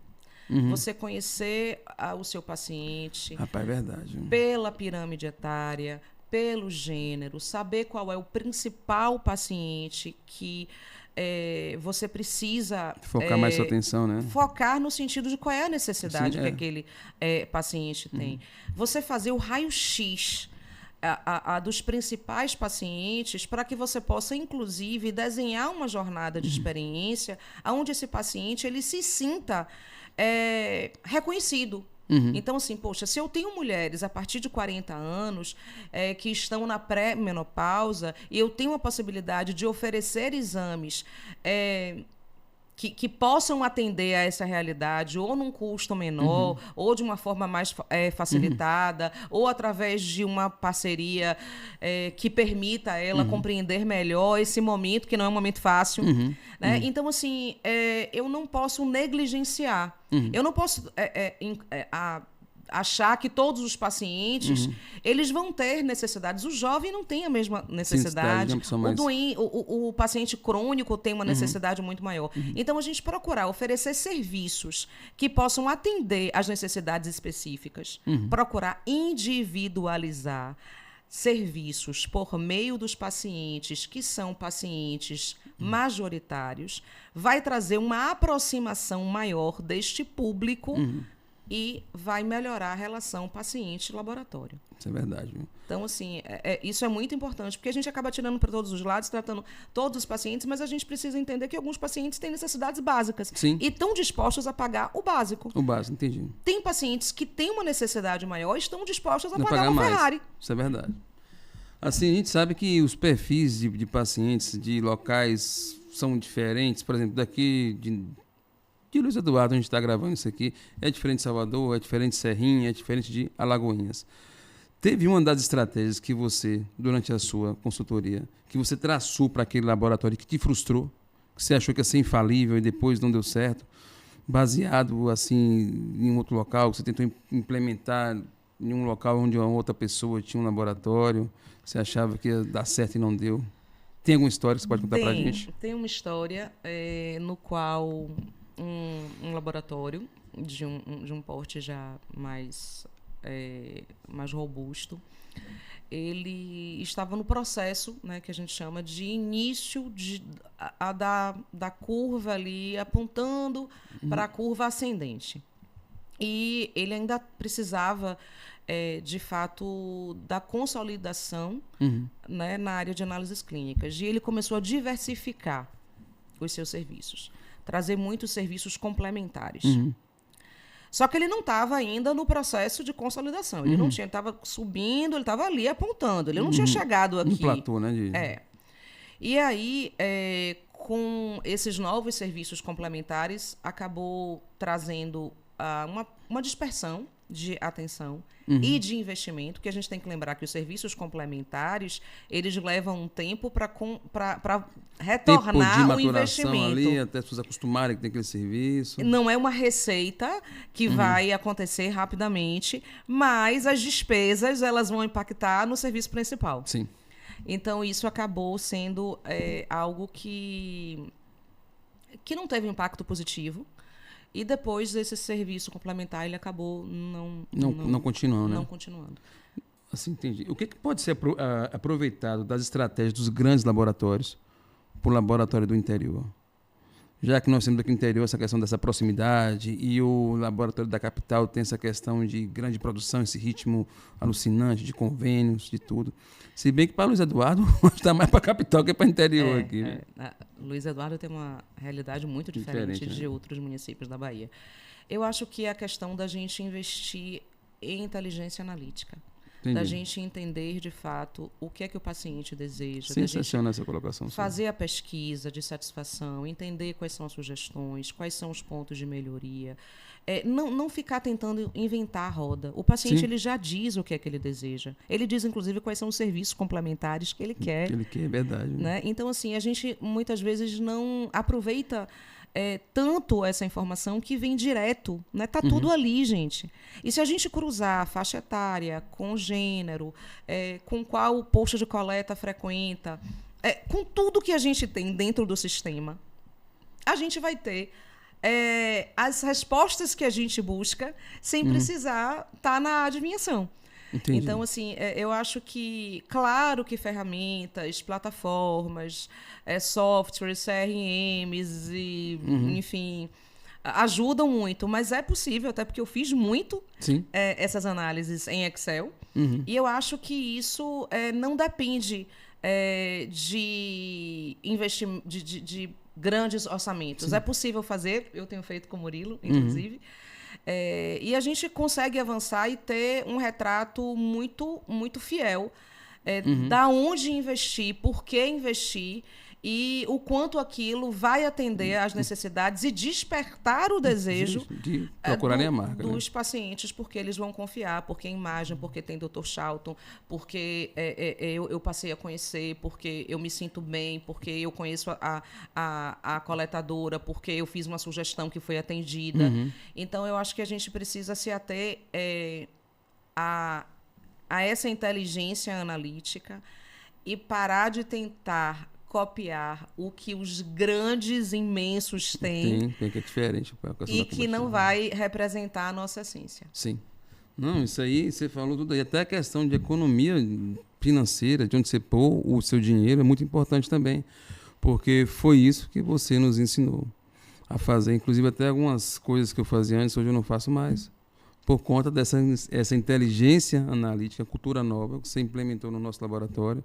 Você conhecer o seu paciente. Rapaz, é verdade. Pela pirâmide etária, pelo gênero, saber qual é o principal paciente que você precisa... Focar mais sua atenção, né? Focar no sentido de qual é a necessidade que aquele paciente tem. Você fazer o raio-x dos principais pacientes para que você possa, inclusive, desenhar uma jornada de experiência onde esse paciente ele se sinta reconhecido. Então, assim, poxa, se eu tenho mulheres a partir de 40 anos que estão na pré-menopausa e eu tenho a possibilidade de oferecer exames que possam atender a essa realidade, ou num custo menor, ou de uma forma mais facilitada, ou através de uma parceria que permita a ela compreender melhor esse momento, que não é um momento fácil. Né? Então, assim, eu não posso negligenciar. Eu não posso achar que todos os pacientes eles vão ter necessidades. O jovem não tem a mesma necessidade. O paciente crônico tem uma necessidade muito maior. Então, a gente procurar oferecer serviços que possam atender às necessidades específicas. Procurar individualizar serviços por meio dos pacientes, que são pacientes majoritários, vai trazer uma aproximação maior deste público e vai melhorar a relação paciente-laboratório. Isso é verdade. Viu? Então, assim, isso é muito importante, porque a gente acaba tirando para todos os lados, tratando todos os pacientes, mas a gente precisa entender que alguns pacientes têm necessidades básicas. Sim. E estão dispostos a pagar o básico. O básico, entendi. Tem pacientes que têm uma necessidade maior e estão dispostos a pagar uma Ferrari. Isso é verdade. Assim, a gente sabe que os perfis de pacientes de locais são diferentes. Por exemplo, daqui de Luiz Eduardo, a gente está gravando isso aqui, é diferente de Salvador, é diferente de Serrinha, é diferente de Alagoinhas. Teve uma das estratégias que você, durante a sua consultoria, que você traçou para aquele laboratório que te frustrou, que você achou que ia ser infalível e depois não deu certo, baseado assim em um outro local, que você tentou implementar em um local onde uma outra pessoa tinha um laboratório, você achava que ia dar certo e não deu? Tem alguma história que você pode contar para a gente? Tem uma história no qual um laboratório de um porte já mais mais robusto, ele estava no processo, né, que a gente chama de início da curva ali, apontando para a curva ascendente. E ele ainda precisava, de fato, da consolidação, né, na área de análises clínicas. E ele começou a diversificar os seus serviços, trazer muitos serviços complementares. Só que ele não estava ainda no processo de consolidação. Ele não tinha, estava subindo, ele estava ali apontando. Ele não tinha chegado aqui. Um platô, né? E aí, com esses novos serviços complementares, acabou trazendo uma dispersão de atenção e de investimento, que a gente tem que lembrar que os serviços complementares, eles levam um tempo para retornar tempo de o investimento. Ali, até as pessoas acostumarem que tem aquele serviço. Não é uma receita que vai acontecer rapidamente, mas as despesas elas vão impactar no serviço principal. Sim. Então, isso acabou sendo algo que não teve impacto positivo. E depois desse serviço complementar, ele acabou não continuando, né? Não continuando. Assim, entendi. O que pode ser aproveitado das estratégias dos grandes laboratórios para o laboratório do interior? Já que nós temos aqui no interior essa questão dessa proximidade e o laboratório da capital tem essa questão de grande produção, esse ritmo alucinante de convênios, de tudo. Se bem que para Luiz Eduardo está mais para a capital que para o interior aqui. Né? Luiz Eduardo tem uma realidade muito diferente de outros municípios da Bahia. Eu acho que é a questão da gente investir em inteligência analítica. Entendi. Da gente entender, de fato, o que é que o paciente deseja. Sensacional essa colocação. Fazer a pesquisa de satisfação, entender quais são as sugestões, quais são os pontos de melhoria. Não ficar tentando inventar a roda. O paciente ele já diz o que é que ele deseja. Ele diz, inclusive, quais são os serviços complementares que ele quer. Que ele quer, é verdade. Né? Então, assim, a gente muitas vezes não aproveita tanto essa informação que vem direto, né? Tá tudo ali, gente. E se a gente cruzar a faixa etária com gênero, com qual posto de coleta frequenta, com tudo que a gente tem dentro do sistema, a gente vai ter as respostas que a gente busca sem precisar estar na adivinhação. Entendi. Então, assim, eu acho que, claro que ferramentas, plataformas, softwares, CRMs, e, enfim, ajudam muito, mas é possível, até porque eu fiz muito essas análises em Excel, e eu acho que isso não depende de investimento, de grandes orçamentos. É possível fazer, eu tenho feito com o Murilo, inclusive, e a gente consegue avançar e ter um retrato muito, muito fiel da onde investir, por que investir e o quanto aquilo vai atender às necessidades e despertar o desejo de procurarem a marca, dos pacientes, porque eles vão confiar, porque a imagem, porque tem Dr. Charlton, porque eu passei a conhecer, porque eu me sinto bem, porque eu conheço a coletadora, porque eu fiz uma sugestão que foi atendida. Então, eu acho que a gente precisa se ater a essa inteligência analítica e parar de tentar copiar o que os grandes, imensos têm. Tem que é diferente. E que não vai representar a nossa essência. Sim. Não, isso aí, você falou tudo aí. Até a questão de economia financeira, de onde você pôr o seu dinheiro, é muito importante também. Porque foi isso que você nos ensinou a fazer. Inclusive, até algumas coisas que eu fazia antes, hoje eu não faço mais. Por conta dessa inteligência analítica, cultura nova, que você implementou no nosso laboratório,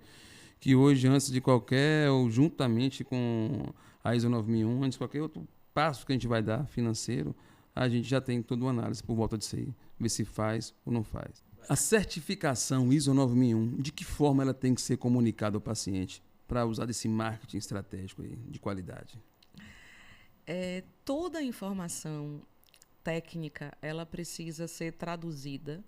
que hoje, antes de qualquer, ou juntamente com a ISO 9001, antes de qualquer outro passo que a gente vai dar financeiro, a gente já tem toda uma análise por volta disso aí, ver se faz ou não faz. A certificação ISO 9001, de que forma ela tem que ser comunicada ao paciente para usar desse marketing estratégico aí, de qualidade? Toda a informação técnica, ela precisa ser traduzida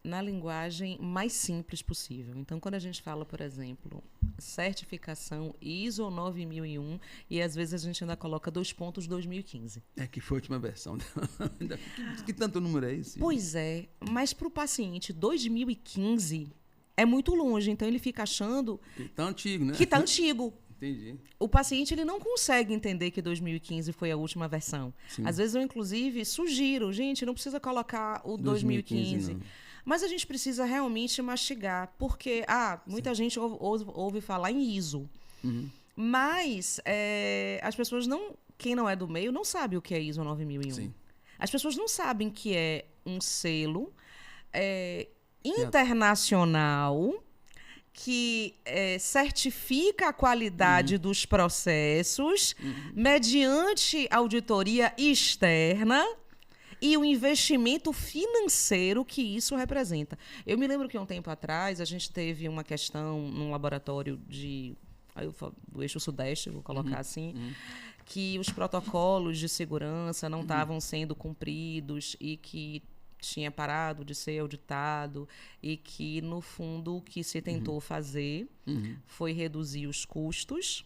na linguagem mais simples possível. Então, quando a gente fala, por exemplo, certificação ISO 9001, e às vezes a gente ainda coloca 2015. Que foi a última versão. Que tanto número é esse? Pois é, mas para o paciente 2015 é muito longe, então ele fica achando que está antigo, né? Que está antigo. Entendi. O paciente ele não consegue entender que 2015 foi a última versão. Sim. Às vezes eu, inclusive, sugiro, gente, não precisa colocar o 2015. Mas a gente precisa realmente mastigar, porque muita gente ouve falar em ISO. Mas as pessoas quem não é do meio não sabe o que é ISO 9001. Sim. As pessoas não sabem que é um selo internacional que certifica a qualidade dos processos mediante auditoria externa e o investimento financeiro que isso representa. Eu me lembro que um tempo atrás a gente teve uma questão num laboratório do eixo sudeste, vou colocar assim, que os protocolos de segurança não estavam sendo cumpridos e que tinha parado de ser auditado e que, no fundo, o que se tentou fazer foi reduzir os custos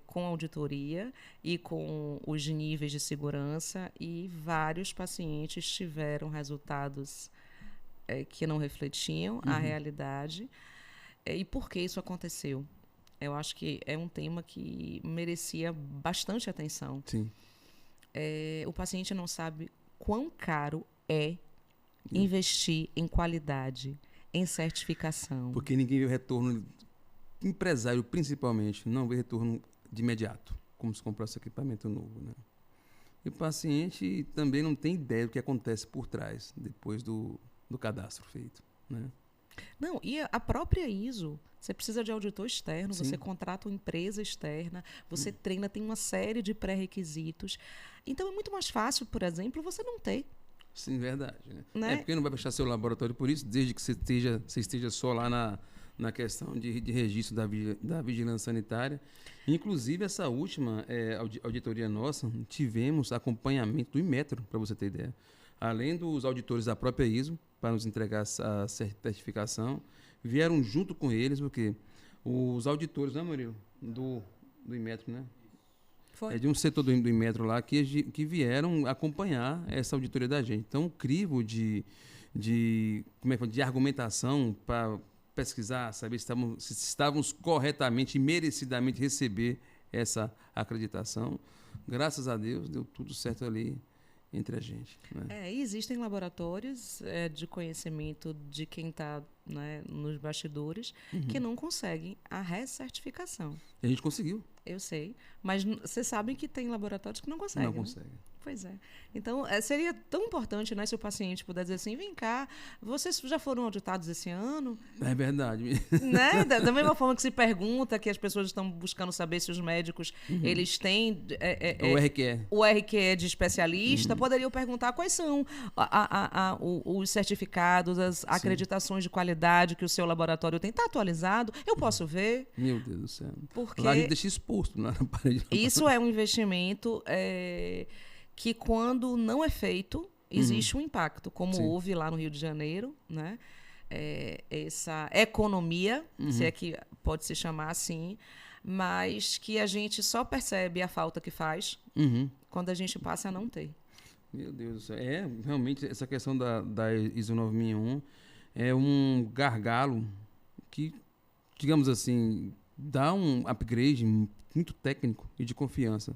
com auditoria e com os níveis de segurança, e vários pacientes tiveram resultados que não refletiam a realidade. E por que isso aconteceu? Eu acho que é um tema que merecia bastante atenção. Sim. O paciente não sabe quão caro é investir em qualidade, em certificação. Porque ninguém vê o retorno, empresário principalmente, não vê retorno de imediato, como se comprasse equipamento novo, né? E o paciente também não tem ideia do que acontece por trás, depois do cadastro feito, né? Não, e a própria ISO, você precisa de auditor externo, Sim. você contrata uma empresa externa, você treina, tem uma série de pré-requisitos. Então é muito mais fácil, por exemplo, você não ter. Sim, verdade. Né? Porque não vai fechar seu laboratório por isso, desde que você esteja só lá na questão de registro da vigilância sanitária. Inclusive, essa última auditoria nossa, tivemos acompanhamento do Inmetro, para você ter ideia. Além dos auditores da própria ISO, para nos entregar a certificação, vieram junto com eles, porque os auditores, né, Murilo? Do Inmetro, né? Foi. De um setor do Inmetro lá que vieram acompanhar essa auditoria da gente. Então, o crivo de argumentação para pesquisar, saber se estávamos corretamente e merecidamente receber essa acreditação. Graças a Deus, deu tudo certo ali entre a gente. Né? Existem laboratórios de conhecimento de quem está, né, nos bastidores que não conseguem a recertificação. E a gente conseguiu. Eu sei, mas vocês sabem que tem laboratórios que não conseguem. Não conseguem. Pois é. Então, seria tão importante, né, se o paciente puder dizer assim, vem cá, vocês já foram auditados esse ano? É verdade. Né? Da mesma forma que se pergunta, que as pessoas estão buscando saber se os médicos, eles têm... o RQE. O RQE de especialista, poderiam perguntar quais são os certificados, as acreditações de qualidade que o seu laboratório tem. Está atualizado? Eu posso ver? Meu Deus do céu. Porque lá a gente deixa exposto na parede. Isso é um investimento que, quando não é feito, existe um impacto, como Sim. houve lá no Rio de Janeiro, né? Essa economia, se é que pode se chamar assim, mas que a gente só percebe a falta que faz quando a gente passa a não ter. Meu Deus do céu. Realmente, essa questão da ISO 9001 é um gargalo que, digamos assim, dá um upgrade muito técnico e de confiança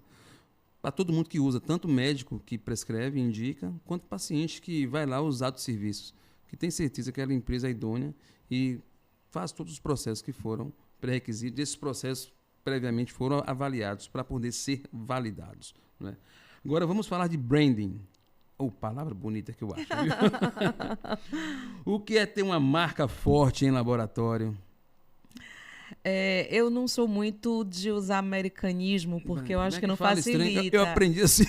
para todo mundo que usa, tanto médico que prescreve e indica, quanto paciente que vai lá usar os serviços, que tem certeza que aquela empresa é idônea e faz todos os processos que foram pré-requisitos. Esses processos previamente foram avaliados para poder ser validados. Né? Agora vamos falar de branding. Palavra bonita que eu acho. O que é ter uma marca forte em laboratório? Eu não sou muito de usar americanismo, porque eu acho que não facilita. Eu aprendi assim.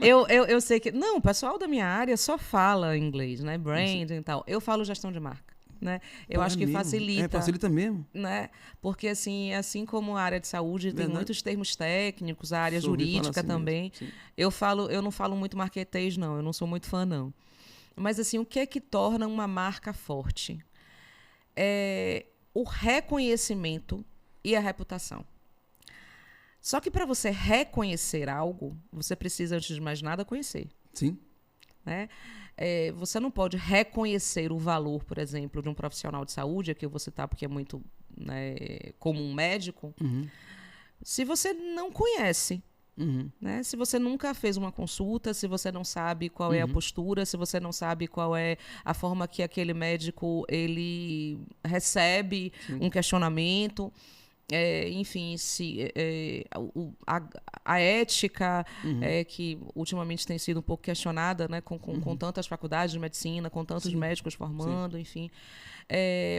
Eu sei que... Não, o pessoal da minha área só fala inglês, né? Branding e tal. Eu falo gestão de marca. Né? Eu acho que mesmo? facilita. Facilita mesmo. Né? Porque, assim como a área de saúde tem muitos termos técnicos, a área jurídica assim também. Eu não falo muito marketês, não. Eu não sou muito fã, não. Mas, assim, o que é que torna uma marca forte? O reconhecimento e a reputação. Só que para você reconhecer algo, você precisa, antes de mais nada, conhecer. Sim. Né? Você não pode reconhecer o valor, por exemplo, de um profissional de saúde, aqui eu vou citar porque é muito, né, como um médico, se você não conhece Né? Se você nunca fez uma consulta, se você não sabe qual é a postura, se você não sabe qual é a forma que aquele médico ele recebe um questionamento, enfim, a ética que ultimamente tem sido um pouco questionada, né, com tantas faculdades de medicina, com tantos médicos formando, enfim.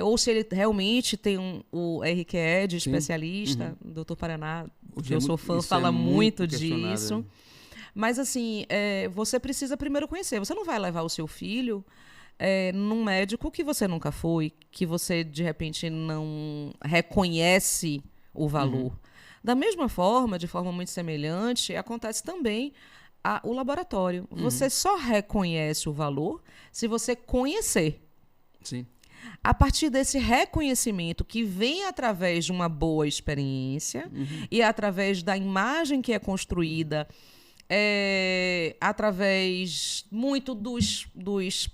Ou se ele realmente tem o RQE de especialista, o Dr. Paraná, que eu sou fã, fala muito disso. Mas, assim, você precisa primeiro conhecer. Você não vai levar o seu filho num médico que você nunca foi, que você, de repente, não reconhece o valor. Da mesma forma, de forma muito semelhante, acontece também o laboratório. Você só reconhece o valor se você conhecer. Sim. A partir desse reconhecimento que vem através de uma boa experiência e através da imagem que é construída, através muito dos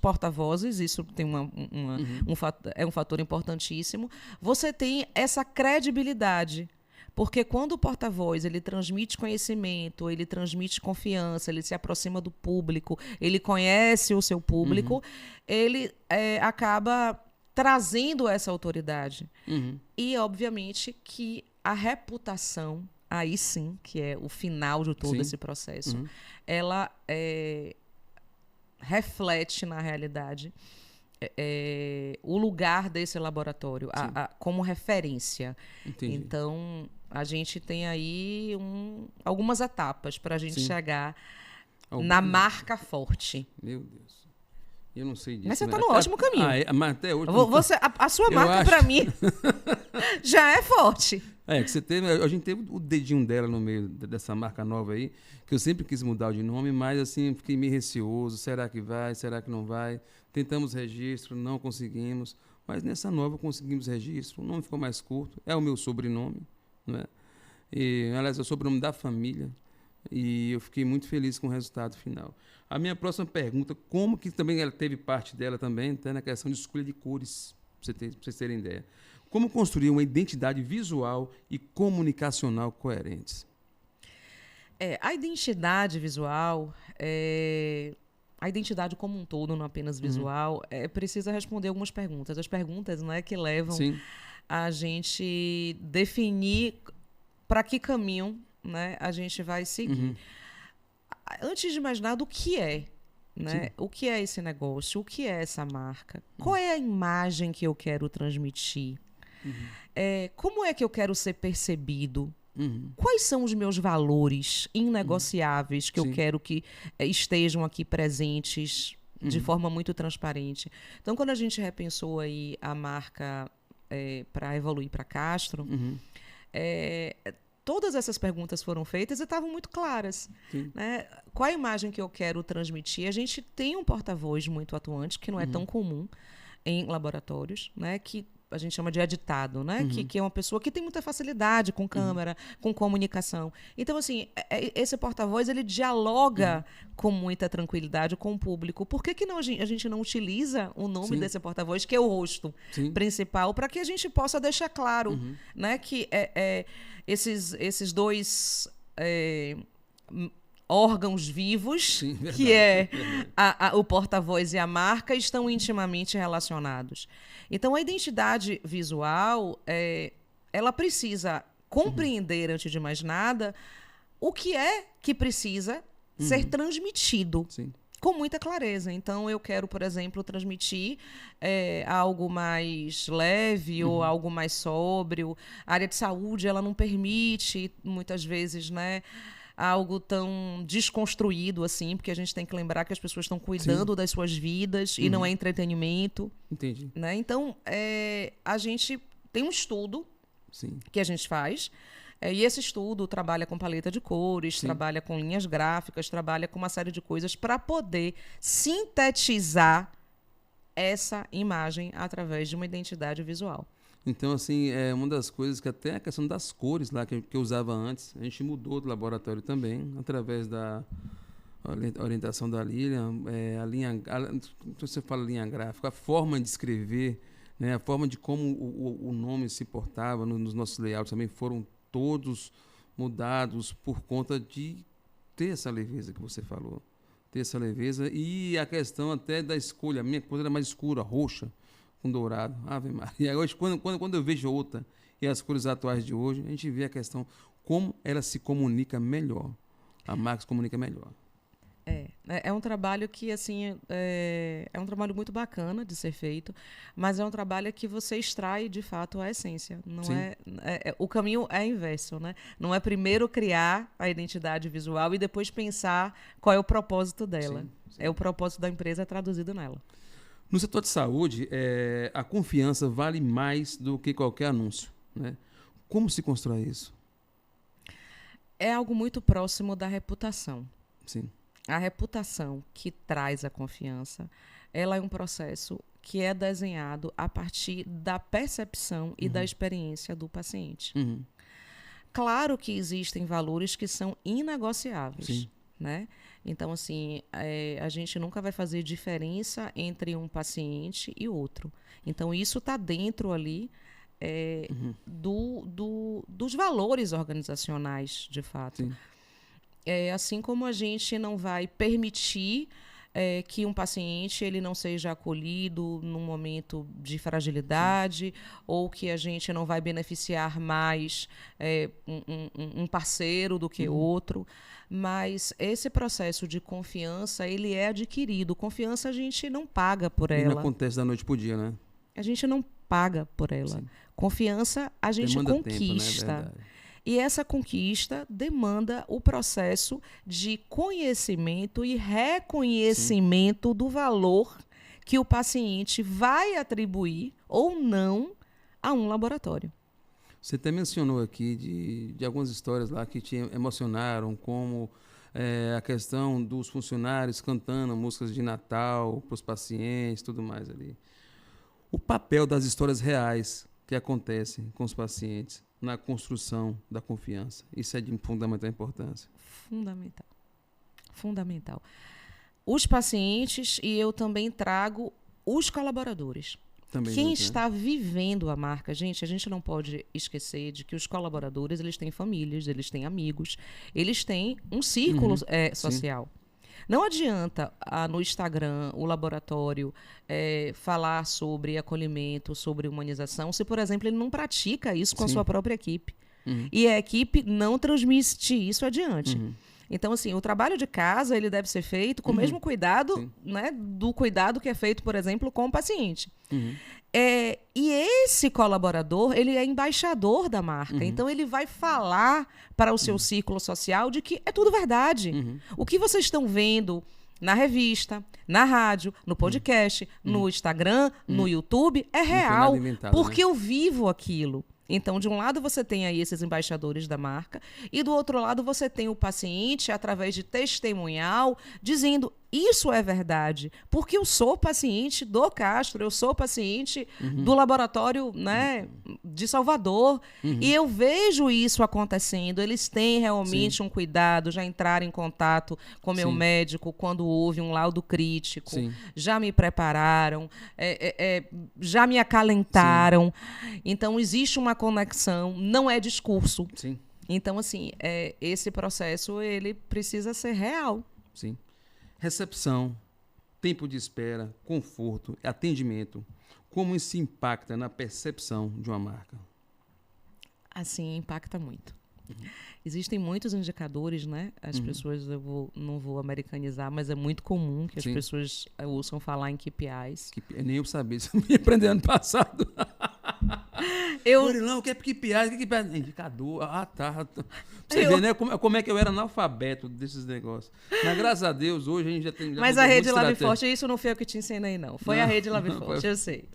porta-vozes, isso tem um fator importantíssimo, você tem essa credibilidade. Porque quando o porta-voz ele transmite conhecimento, ele transmite confiança, ele se aproxima do público, ele conhece o seu público, ele acaba trazendo essa autoridade. E, obviamente, que a reputação, aí sim, que é o final de todo esse processo, ela reflete, na realidade, o lugar desse laboratório como referência. Entendi. Então, a gente tem aí algumas etapas para a gente chegar na marca forte. Meu Deus. Eu não sei disso. Mas você está no ótimo caminho. Mas até hoje... A sua marca, para mim, já é forte. Que a gente teve o dedinho dela no meio dessa marca nova aí, que eu sempre quis mudar de nome, mas assim, fiquei meio receoso. Será que vai? Será que não vai? Tentamos registro, não conseguimos. Mas nessa nova conseguimos registro. O nome ficou mais curto. É o meu sobrenome, né? Aliás, é o sobrenome da família. E eu fiquei muito feliz com o resultado final. A minha próxima pergunta, como que também ela teve parte dela também, tá, na questão de escolha de cores, para vocês terem ideia. Como construir uma identidade visual e comunicacional coerentes? A identidade visual, a identidade como um todo, não apenas visual, precisa responder algumas perguntas. As perguntas, né, que levam a gente definir para que caminho, né, a gente vai seguir. Antes de mais nada, o que é? Né? O que é esse negócio? O que é essa marca? Qual é a imagem que eu quero transmitir? Como é que eu quero ser percebido? Quais são os meus valores inegociáveis que eu quero que estejam aqui presentes de forma muito transparente? Então, quando a gente repensou aí a marca para evoluir para Castro, todas essas perguntas foram feitas e estavam muito claras. Né? Qual a imagem que eu quero transmitir? A gente tem um porta-voz muito atuante, que não é tão comum em laboratórios, né? Que a gente chama de editado, né? Que é uma pessoa que tem muita facilidade com câmera, com comunicação. Então, assim, esse porta-voz, ele dialoga com muita tranquilidade com o público. Por que não a gente não utiliza o nome desse porta-voz, que é o rosto principal, para que a gente possa deixar claro, né? Que esses dois órgãos vivos, que é o porta-voz e a marca, estão intimamente relacionados. Então, a identidade visual, ela precisa compreender, antes de mais nada, o que é que precisa ser transmitido com muita clareza. Então, eu quero, por exemplo, transmitir algo mais leve ou algo mais sóbrio. A área de saúde, ela não permite, muitas vezes, né, algo tão desconstruído assim, porque a gente tem que lembrar que as pessoas estão cuidando das suas vidas e não é entretenimento. Entendi. Né? Então, a gente tem um estudo que a gente faz, e esse estudo trabalha com paleta de cores, trabalha com linhas gráficas, trabalha com uma série de coisas para poder sintetizar essa imagem através de uma identidade visual. Então, assim, é uma das coisas que até a questão das cores lá que eu usava antes, a gente mudou do laboratório também, através da orientação da Lilian, você fala linha gráfica, a forma de escrever, né, a forma de como o nome se portava nos nossos layouts também foram todos mudados por conta de ter essa leveza que você falou. Ter essa leveza e a questão até da escolha. A minha cor era mais escura, roxa, com dourado. Ave Maria. E aí, hoje, quando eu vejo outra e as cores atuais de hoje, a gente vê a questão como ela se comunica melhor. A marca se comunica melhor. É um trabalho que, assim, é um trabalho muito bacana de ser feito, mas é um trabalho que você extrai, de fato, a essência. Não o caminho é inverso, né? Não é primeiro criar a identidade visual e depois pensar qual é o propósito dela. Sim. É o propósito da empresa traduzido nela. No setor de saúde, a confiança vale mais do que qualquer anúncio, né? Como se constrói isso? É algo muito próximo da reputação. Sim. A reputação que traz a confiança, ela é um processo que é desenhado a partir da percepção e da experiência do paciente. Claro que existem valores que são inegociáveis. Sim. Né? Então, assim, a gente nunca vai fazer diferença entre um paciente e outro. Então, isso está dentro ali dos valores organizacionais, de fato. Sim. Assim como a gente não vai permitir que um paciente ele não seja acolhido num momento de fragilidade, ou que a gente não vai beneficiar mais um parceiro do que outro. Mas esse processo de confiança, ele é adquirido. Confiança a gente não paga por ela. Não acontece da noite pro dia, né? A gente não paga por ela. Sim. Confiança a gente demanda conquista. Tempo, né? É verdade. E essa conquista demanda o processo de conhecimento e reconhecimento do valor que o paciente vai atribuir ou não a um laboratório. Você até mencionou aqui de algumas histórias lá que te emocionaram, como a questão dos funcionários cantando músicas de Natal para os pacientes, tudo mais ali. O papel das histórias reais que acontecem com os pacientes na construção da confiança. Isso é de fundamental importância. Fundamental. Os pacientes, e eu também trago os colaboradores. Também quem está vivendo a marca, a gente não pode esquecer de que os colaboradores, eles têm famílias, eles têm amigos, eles têm um círculo social. Sim. Não adianta no Instagram o laboratório falar sobre acolhimento, sobre humanização, se, por exemplo, ele não pratica isso com a sua própria equipe. E a equipe não transmite isso adiante. Então, assim, o trabalho de casa ele deve ser feito com o mesmo cuidado, né, do cuidado que é feito, por exemplo, com o paciente. E esse colaborador, ele é embaixador da marca. Então, ele vai falar para o seu círculo social de que é tudo verdade. O que vocês estão vendo na revista, na rádio, no podcast, no Instagram, no YouTube, é real. Porque eu vivo aquilo. Então, de um lado você tem aí esses embaixadores da marca e do outro lado você tem o paciente, através de testemunhal, dizendo isso é verdade, porque eu sou paciente do Castro, eu sou paciente do laboratório, né, de Salvador, e eu vejo isso acontecendo. Eles têm realmente um cuidado, já entraram em contato com meu médico quando houve um laudo crítico, já me prepararam, já me acalentaram. Então, existe uma conexão, não é discurso. Então, assim, esse processo ele precisa ser real. Sim. Recepção, tempo de espera, conforto, atendimento. Como isso impacta na percepção de uma marca? Assim, impacta muito. Existem muitos indicadores, né? As pessoas, não vou americanizar, mas é muito comum que as pessoas ouçam falar em KPIs. Nem eu sabia, isso eu me aprendi ano passado. Não, o que é KPI? Indicador. Tá. Você vê, né? Como é que eu era analfabeto desses negócios. Mas, graças a Deus, hoje a gente já tem... Mas a Rede Lab Forte, isso não foi eu que te ensinei, não. Foi a Rede Lab Forte, eu sei.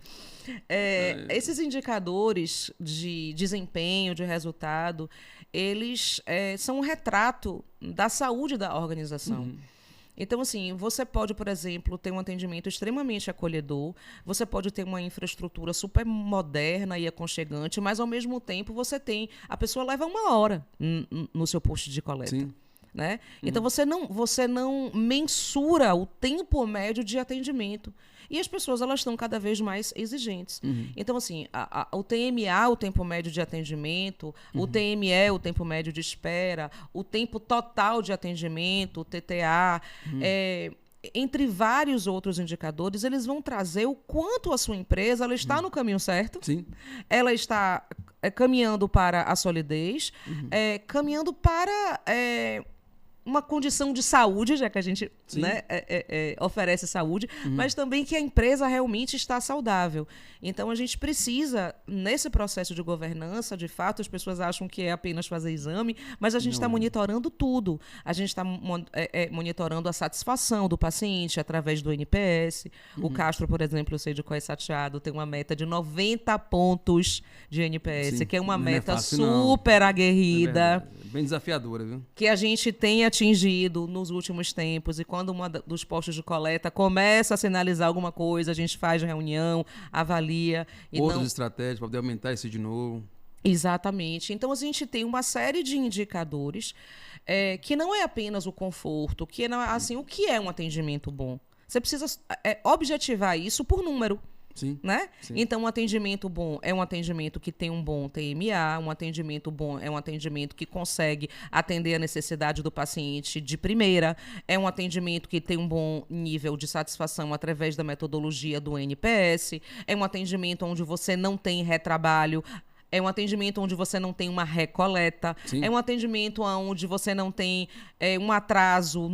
Esses indicadores de desempenho, de resultado, eles são um retrato da saúde da organização. Então, assim, você pode, por exemplo, ter um atendimento extremamente acolhedor, você pode ter uma infraestrutura super moderna e aconchegante, mas, ao mesmo tempo, a pessoa leva 1 hora no seu posto de coleta. Né? Então, você não mensura o tempo médio de atendimento. E as pessoas elas estão cada vez mais exigentes. Então, assim, o TMA, o tempo médio de atendimento, o TME, o tempo médio de espera, o tempo total de atendimento, o TTA, entre vários outros indicadores, eles vão trazer o quanto a sua empresa ela está no caminho certo, Sim. ela está caminhando para a solidez, caminhando para uma condição de saúde, já que a gente né, oferece saúde, mas também que a empresa realmente está saudável. Então, a gente precisa, nesse processo de governança, de fato, as pessoas acham que é apenas fazer exame, mas a gente está monitorando tudo. A gente está monitorando a satisfação do paciente através do NPS. O Castro, por exemplo, eu sei de qual é sateado, tem uma meta de 90 pontos de NPS, que é uma meta super aguerrida. Bem desafiadora, viu? Que a gente tem atingido nos últimos tempos. E quando um dos postos de coleta começa a sinalizar alguma coisa, a gente faz reunião, avalia. Outras estratégias para poder aumentar isso de novo. Exatamente. Então, a gente tem uma série de indicadores que não é apenas o conforto, que não é, assim, o que é um atendimento bom. Você precisa objetivar isso por número. Sim, né? sim. Então, um atendimento bom é um atendimento que tem um bom TMA, um atendimento bom é um atendimento que consegue atender a necessidade do paciente de primeira, é um atendimento que tem um bom nível de satisfação através da metodologia do NPS, é um atendimento onde você não tem retrabalho, é um atendimento onde você não tem uma recoleta, é um atendimento onde você não tem um atraso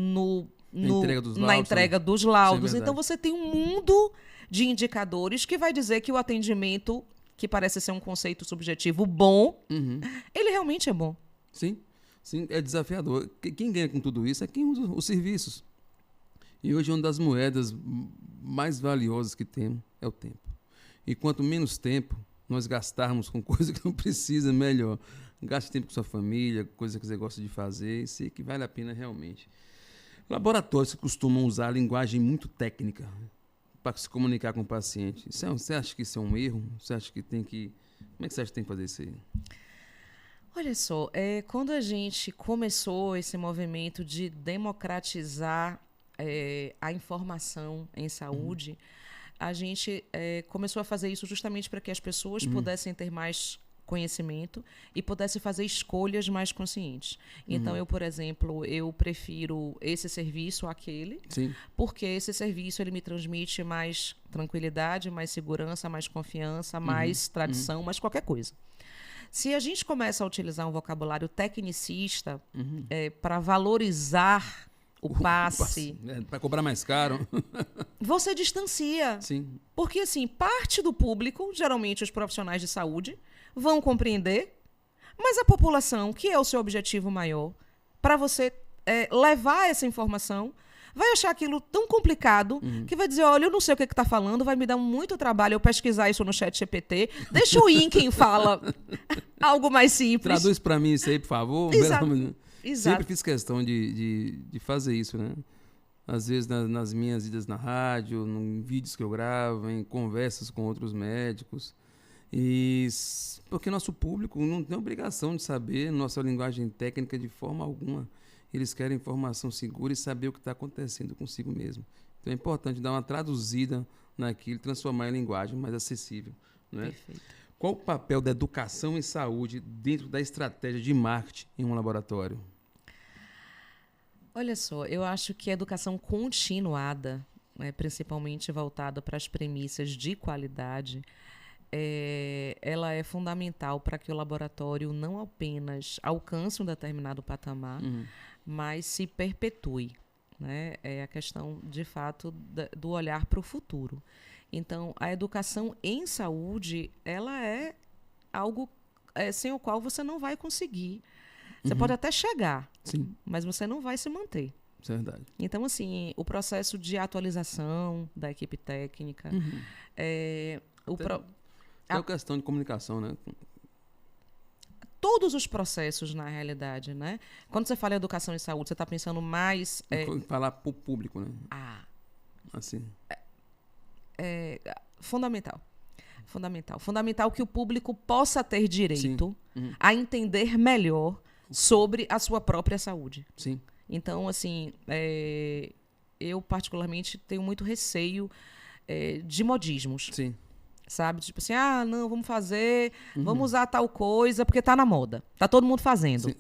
na entrega dos laudos. Então, você tem um mundo de indicadores que vai dizer que o atendimento, que parece ser um conceito subjetivo bom, ele realmente é bom. Sim, é desafiador. Quem ganha com tudo isso é quem usa os serviços. E hoje uma das moedas mais valiosas que temos é o tempo. E quanto menos tempo nós gastarmos com coisa que não precisa, melhor. Gaste tempo com sua família, coisa que você gosta de fazer, isso é que vale a pena realmente. Laboratórios que costumam usar linguagem muito técnica para se comunicar com o paciente. Você acha que isso é um erro? Você acha que tem que... Como é que você acha que tem que fazer isso aí? Olha só, quando a gente começou esse movimento de democratizar a informação em saúde, a gente começou a fazer isso justamente para que as pessoas pudessem ter mais conhecimento e pudesse fazer escolhas mais conscientes. Então, eu, por exemplo, eu prefiro esse serviço àquele, porque esse serviço ele me transmite mais tranquilidade, mais segurança, mais confiança, mais tradição, mais qualquer coisa. Se a gente começa a utilizar um vocabulário tecnicista para valorizar o passe... para cobrar mais caro. Você distancia. Sim. Porque, assim, parte do público, geralmente os profissionais de saúde, vão compreender, mas a população, que é o seu objetivo maior, para você levar essa informação, vai achar aquilo tão complicado que vai dizer, olha, eu não sei o que está falando, vai me dar muito trabalho eu pesquisar isso no ChatGPT, deixa o quem fala algo mais simples. Traduz para mim isso aí, por favor. Exato. Sempre fiz questão de fazer isso, né? Às vezes nas minhas idas na rádio, em vídeos que eu gravo, em conversas com outros médicos. Porque nosso público não tem obrigação de saber nossa linguagem técnica de forma alguma. Eles querem informação segura e saber o que está acontecendo consigo mesmo. Então é importante dar uma traduzida naquilo, transformar em linguagem mais acessível. Não é? Perfeito. Qual o papel da educação em saúde dentro da estratégia de marketing em um laboratório? Olha só, eu acho que a educação continuada, principalmente voltada para as premissas de qualidade, ela é fundamental para que o laboratório não apenas alcance um determinado patamar, mas se perpetue. Né? É a questão, de fato, do olhar para o futuro. Então, a educação em saúde, ela é algo sem o qual você não vai conseguir. Você pode até chegar, mas você não vai se manter. Isso é verdade. Então, assim, o processo de atualização da equipe técnica... É uma questão de comunicação, né? Todos os processos, na realidade, né? Quando você fala em educação em saúde, você está pensando mais... Falar para o público, né? Assim. Fundamental. Fundamental que o público possa ter direito a entender melhor sobre a sua própria saúde. Sim. Então, assim, eu particularmente tenho muito receio de modismos. Sim. Sabe? Tipo assim, não, vamos fazer, vamos usar tal coisa, porque tá na moda. Tá todo mundo fazendo. Sim.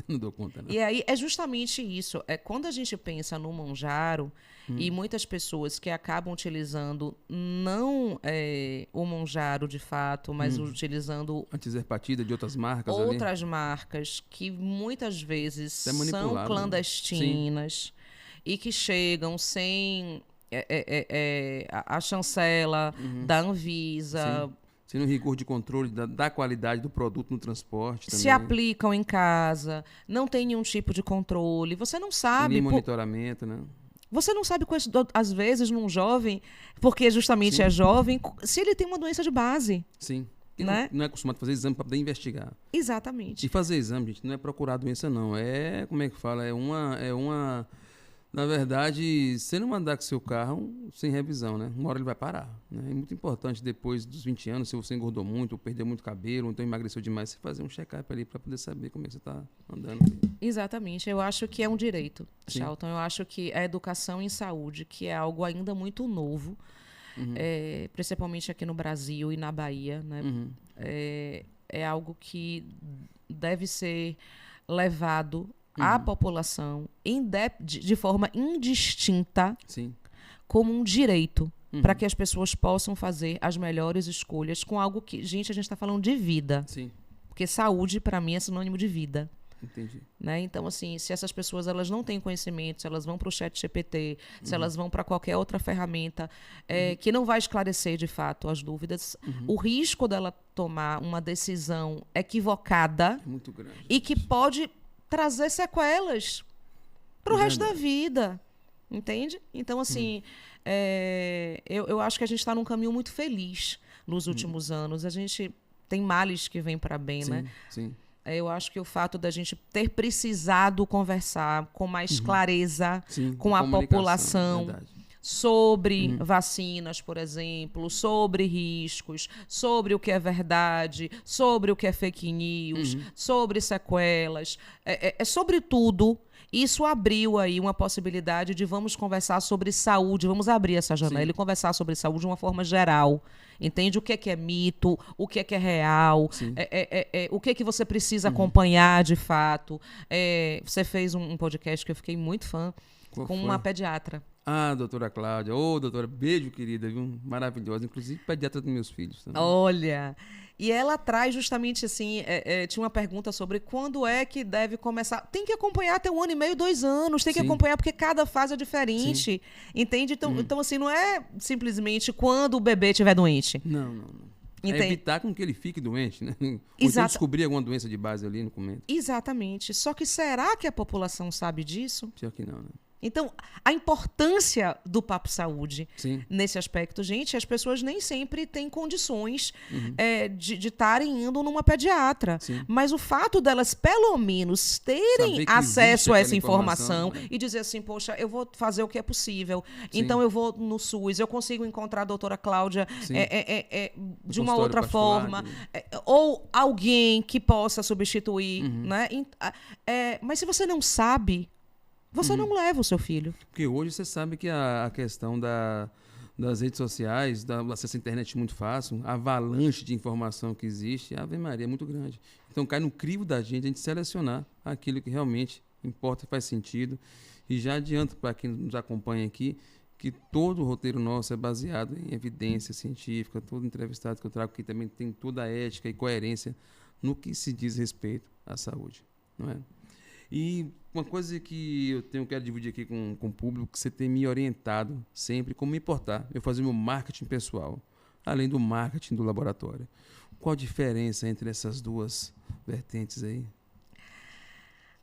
Não dou conta, não. E aí é justamente isso. Quando a gente pensa no Monjaro, e muitas pessoas que acabam utilizando não o Monjaro de fato, mas utilizando Antizerpatida de outras marcas outras marcas que muitas vezes é são clandestinas e que chegam sem a chancela da Anvisa. Sim. Sem o rigor de controle da qualidade do produto no transporte também. Se aplicam em casa, não tem nenhum tipo de controle. Você não sabe... Nem monitoramento, né? Você não sabe, às vezes, num jovem, porque justamente é jovem, se ele tem uma doença de base. Sim. E né? não é acostumado a fazer exame para poder investigar. Exatamente. E fazer exame, gente, não é procurar doença, não. Como é que fala? Na verdade, você não andar com seu carro sem revisão, né? Uma hora ele vai parar. Né? É muito importante, depois dos 20 anos, se você engordou muito, ou perdeu muito cabelo, ou então emagreceu demais, você fazer um check-up ali para poder saber como é que você está andando. Exatamente. Eu acho que é um direito, Charlton. Eu acho que a educação em saúde, que é algo ainda muito novo, principalmente aqui no Brasil e na Bahia, né? É algo que deve ser levado à população de forma indistinta. Sim. Como um direito para que as pessoas possam fazer as melhores escolhas com algo que, gente, a gente está falando de vida. Sim. Porque saúde, para mim, é sinônimo de vida. Entendi. Né? Então, assim, se essas pessoas elas não têm conhecimento, se elas vão para o ChatGPT, se elas vão para qualquer outra ferramenta que não vai esclarecer, de fato, as dúvidas, o risco dela tomar uma decisão equivocada é muito grande, e que pode trazer sequelas para o resto da vida. Entende? Então, assim, eu acho que a gente está num caminho muito feliz nos últimos anos. A gente tem males que vêm para bem, né? Sim. Eu acho que o fato da gente ter precisado conversar com mais clareza com a população sobre vacinas, por exemplo, sobre riscos, sobre o que é verdade, sobre o que é fake news, sobre sequelas, sobre tudo. Isso abriu aí uma possibilidade de vamos conversar sobre saúde, vamos abrir essa janela e conversar sobre saúde de uma forma geral. Entende o que é mito, o que é real, o que você precisa acompanhar de fato. Você fez um podcast que eu fiquei muito fã com uma pediatra. Doutora Cláudia. Doutora, beijo, querida, viu? Maravilhosa. Inclusive, pediatra dos meus filhos também. Olha... E ela traz justamente assim, tinha uma pergunta sobre quando é que deve começar. Tem que acompanhar até 1 ano e meio, 2 anos, tem que acompanhar porque cada fase é diferente, entende? Então, assim, não é simplesmente quando o bebê estiver doente. Não. É evitar com que ele fique doente, né? Ou então descobrir alguma doença de base ali no começo. Exatamente. Só que será que a população sabe disso? Pior que não, né? Então, a importância do Papo Saúde nesse aspecto, gente, as pessoas nem sempre têm condições de estarem indo numa pediatra. Mas o fato delas, pelo menos, terem acesso a essa informação e dizer assim, poxa, eu vou fazer o que é possível. Então, eu vou no SUS, eu consigo encontrar a doutora Cláudia de uma outra forma. Ou alguém que possa substituir. Né? Mas se você não sabe... Você não leva o seu filho. Porque hoje você sabe que a questão das redes sociais, do acesso à internet muito fácil, a avalanche de informação que existe, a Ave Maria é muito grande. Então cai no crivo da gente selecionar aquilo que realmente importa e faz sentido. E já adianto para quem nos acompanha aqui, que todo o roteiro nosso é baseado em evidência científica, todo entrevistado que eu trago aqui também tem toda a ética e coerência no que se diz respeito à saúde, não é? E uma coisa que quero dividir aqui com o público, que você tem me orientado sempre como me importar, eu fazer meu marketing pessoal, além do marketing do laboratório. Qual a diferença entre essas duas vertentes aí?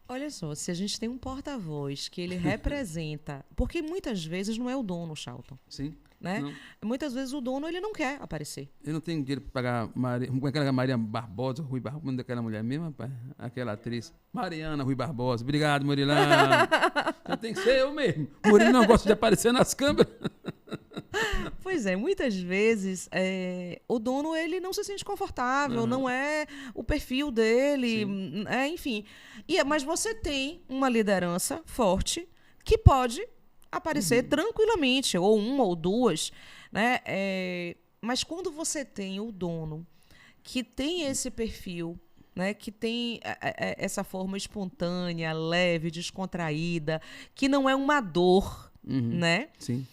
Olha só, se a gente tem um porta-voz que ele representa... Porque muitas vezes não é o dono, Charlton. Sim. Né? Muitas vezes o dono ele não quer aparecer. Eu não tenho dinheiro para pagar Maria Barbosa, Rui Barbosa, como é daquela mulher mesmo, rapaz? Aquela atriz. Mariana Rui Barbosa. Obrigado, Murilão. Eu tenho que ser eu mesmo. Murilo não gosta de aparecer nas câmeras. Pois é, muitas vezes o dono ele não se sente confortável, não é o perfil dele, enfim. Mas você tem uma liderança forte que pode aparecer tranquilamente, ou uma ou duas, né? Mas quando você tem o dono que tem esse perfil, né, que tem essa forma espontânea, leve, descontraída, que não é uma dor, né? Sim.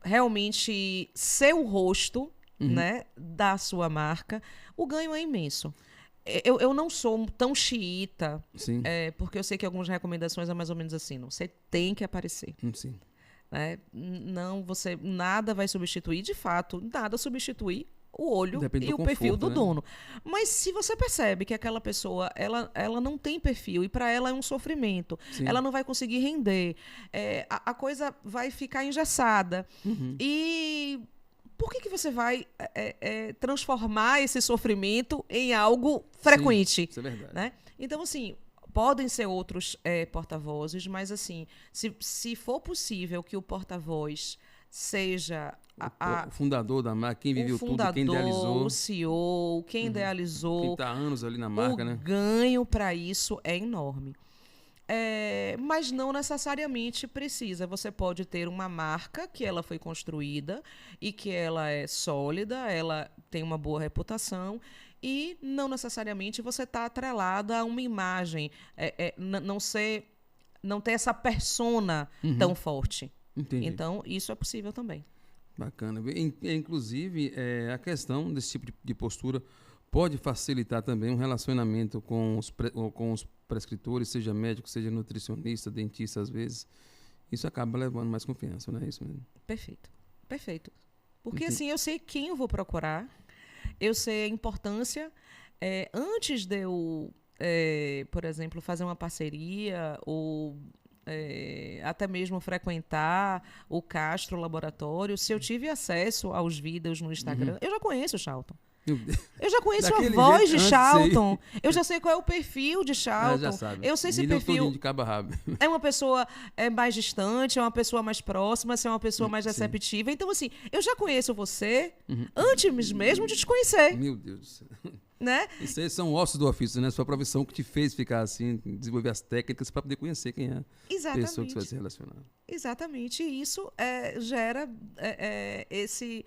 Realmente ser o rosto, né, da sua marca, o ganho é imenso. Eu não sou tão xiita, porque eu sei que algumas recomendações é mais ou menos assim, não, você tem que aparecer. Sim. Né? Não, nada vai substituir, de fato, nada substitui o olho e o perfil do dono. Mas se você percebe que aquela pessoa ela não tem perfil e para ela é um sofrimento, ela não vai conseguir render, a coisa vai ficar engessada. E por que você vai transformar esse sofrimento em algo frequente? Sim, isso é verdade. Né? Então, assim, podem ser outros porta-vozes, mas assim, se for possível que o porta-voz seja o fundador da marca, quem viveu tudo, quem idealizou. O CEO, quem idealizou. Quem está há anos ali na marca, né? O ganho para isso é enorme. Mas não necessariamente precisa. Você pode ter uma marca que ela foi construída e que ela é sólida, ela tem uma boa reputação e não necessariamente você está atrelada a uma imagem, não ter essa persona tão forte. Entendi. Então, isso é possível também. Bacana. Inclusive, a questão desse tipo de postura pode facilitar também um relacionamento com os prescritores, seja médico, seja nutricionista, dentista, às vezes. Isso acaba levando mais confiança, não é isso mesmo? Perfeito. Porque assim, eu sei quem eu vou procurar, eu sei a importância. Antes de eu, por exemplo, fazer uma parceria ou até mesmo frequentar o Castro Laboratório, se eu tive acesso aos vídeos no Instagram, eu já conheço o Charlton. Eu já conheço a voz de Charlton. Eu já sei qual é o perfil de Charlton. Já sabe. Eu sei se perfil de cabo a rabo. É uma pessoa mais distante, é uma pessoa mais próxima, se é uma pessoa mais receptiva. Então, assim, eu já conheço você antes mesmo de te conhecer. Meu Deus do céu. Né? Isso aí são ossos do ofício, né? Sua profissão que te fez ficar assim, desenvolver as técnicas para poder conhecer quem é a pessoa que você vai se relacionar. Exatamente. E isso gera esse...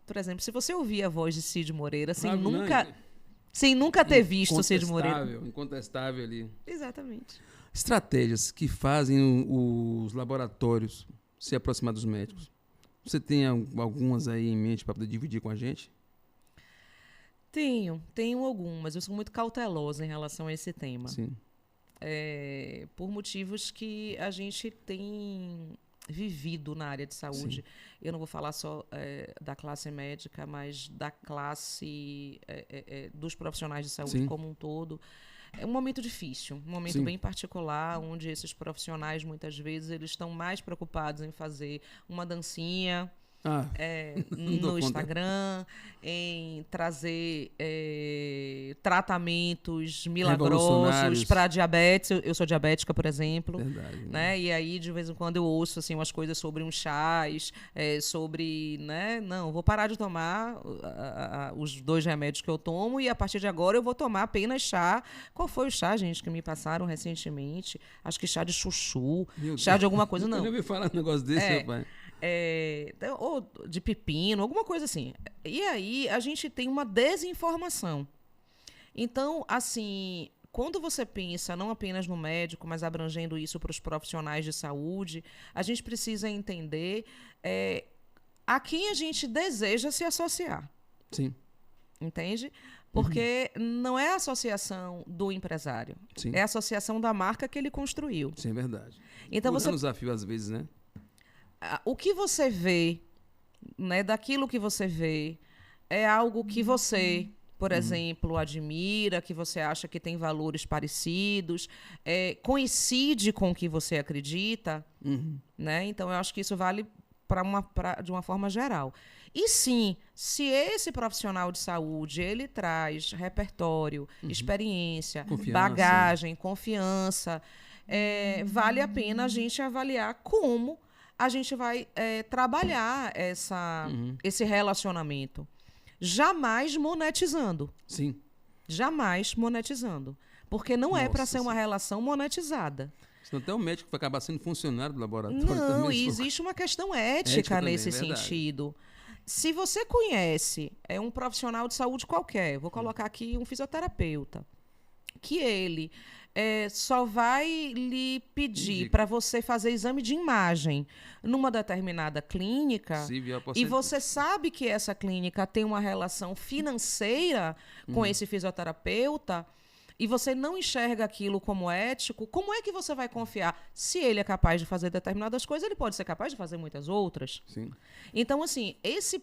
Por exemplo, se você ouvir a voz de Cid Moreira sem nunca ter visto Cid Moreira. Incontestável ali. Exatamente. Estratégias que fazem os laboratórios se aproximar dos médicos. Você tem algumas aí em mente para poder dividir com a gente? Tenho algumas. Eu sou muito cautelosa em relação a esse tema. Sim. Por motivos que a gente tem vivido na área de saúde. Sim. Eu não vou falar só da classe médica, mas da classe dos profissionais de saúde como um todo. É um momento difícil, um momento bem particular, onde esses profissionais, muitas vezes, eles estão mais preocupados em fazer uma dancinha no Instagram, em trazer tratamentos milagrosos para diabetes. Eu sou diabética, por exemplo. Verdade, né? E aí, de vez em quando, eu ouço assim, umas coisas sobre uns chás, sobre... Né? Não, vou parar de tomar os 2 remédios que eu tomo e, a partir de agora, eu vou tomar apenas chá. Qual foi o chá, gente, que me passaram recentemente? Acho que chá de chuchu, chá de alguma coisa, não. Eu não ouvi falar um negócio desse, meu pai. Ou de pepino, alguma coisa assim. E aí a gente tem uma desinformação. Então, assim, quando você pensa não apenas no médico, mas abrangendo isso para os profissionais de saúde, a gente precisa entender a quem a gente deseja se associar. Sim. Entende? Porque não é a associação do empresário. Sim. É a associação da marca que ele construiu. Sim, é verdade. Então, você... desafio às vezes, né? O que você vê, né, daquilo que você vê, é algo que você, por exemplo, admira, que você acha que tem valores parecidos, coincide com o que você acredita, né? Então, eu acho que isso vale de uma forma geral. E sim, se esse profissional de saúde ele traz repertório, experiência, bagagem, confiança, vale a pena a gente avaliar como a gente vai trabalhar esse relacionamento. Jamais monetizando. Sim. Jamais monetizando. Porque não é para ser uma relação monetizada. Senão até o médico vai acabar sendo funcionário do laboratório. Não, e existe uma questão ética nesse sentido. Se você conhece um profissional de saúde qualquer, vou colocar aqui um fisioterapeuta, que ele só vai lhe pedir para você fazer exame de imagem numa determinada clínica, e você sabe que essa clínica tem uma relação financeira com esse fisioterapeuta, e você não enxerga aquilo como ético, como é que você vai confiar? Se ele é capaz de fazer determinadas coisas, ele pode ser capaz de fazer muitas outras. Sim. Então, assim, esse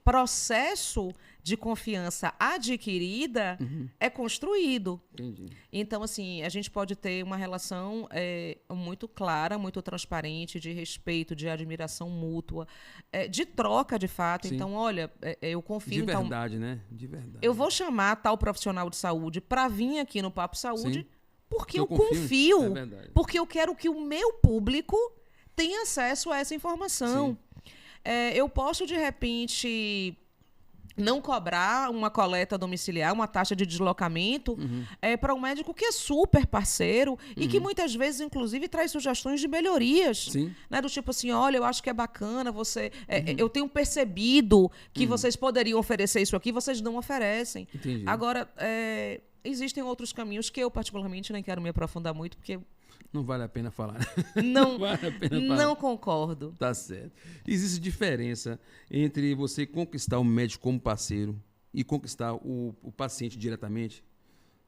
processo de confiança adquirida é construído. Entendi. Então, assim, a gente pode ter uma relação muito clara, muito transparente, de respeito, de admiração mútua, de troca, de fato. Sim. Então, olha, eu confio... De verdade, então, né? De verdade. Eu vou chamar tal profissional de saúde para vir aqui no Papo Saúde, sim, porque eu confio, porque eu quero que o meu público tenha acesso a essa informação. Sim. Eu posso, de repente, não cobrar uma coleta domiciliar, uma taxa de deslocamento para um médico que é super parceiro e que muitas vezes, inclusive, traz sugestões de melhorias. Sim. Né? Do tipo assim, olha, eu acho que é bacana, eu tenho percebido que vocês poderiam oferecer isso aqui, vocês não oferecem. Entendi. Agora, existem outros caminhos que eu, particularmente, nem quero me aprofundar muito, porque... Não vale a pena falar. Não, vale a pena falar. Não concordo. Tá certo. Existe diferença entre você conquistar o médico como parceiro e conquistar o paciente diretamente?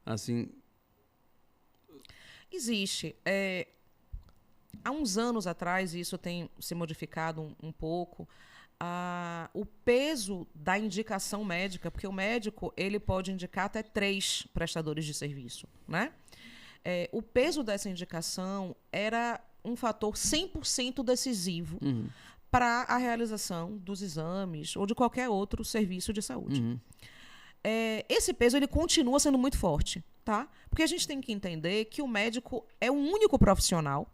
Assim... Existe. Há uns anos atrás, e isso tem se modificado um pouco, o peso da indicação médica, porque o médico ele pode indicar até 3 prestadores de serviço, né? O peso dessa indicação era um fator 100% decisivo para a realização dos exames ou de qualquer outro serviço de saúde. Esse peso ele continua sendo muito forte, tá? Porque a gente tem que entender que o médico é o único profissional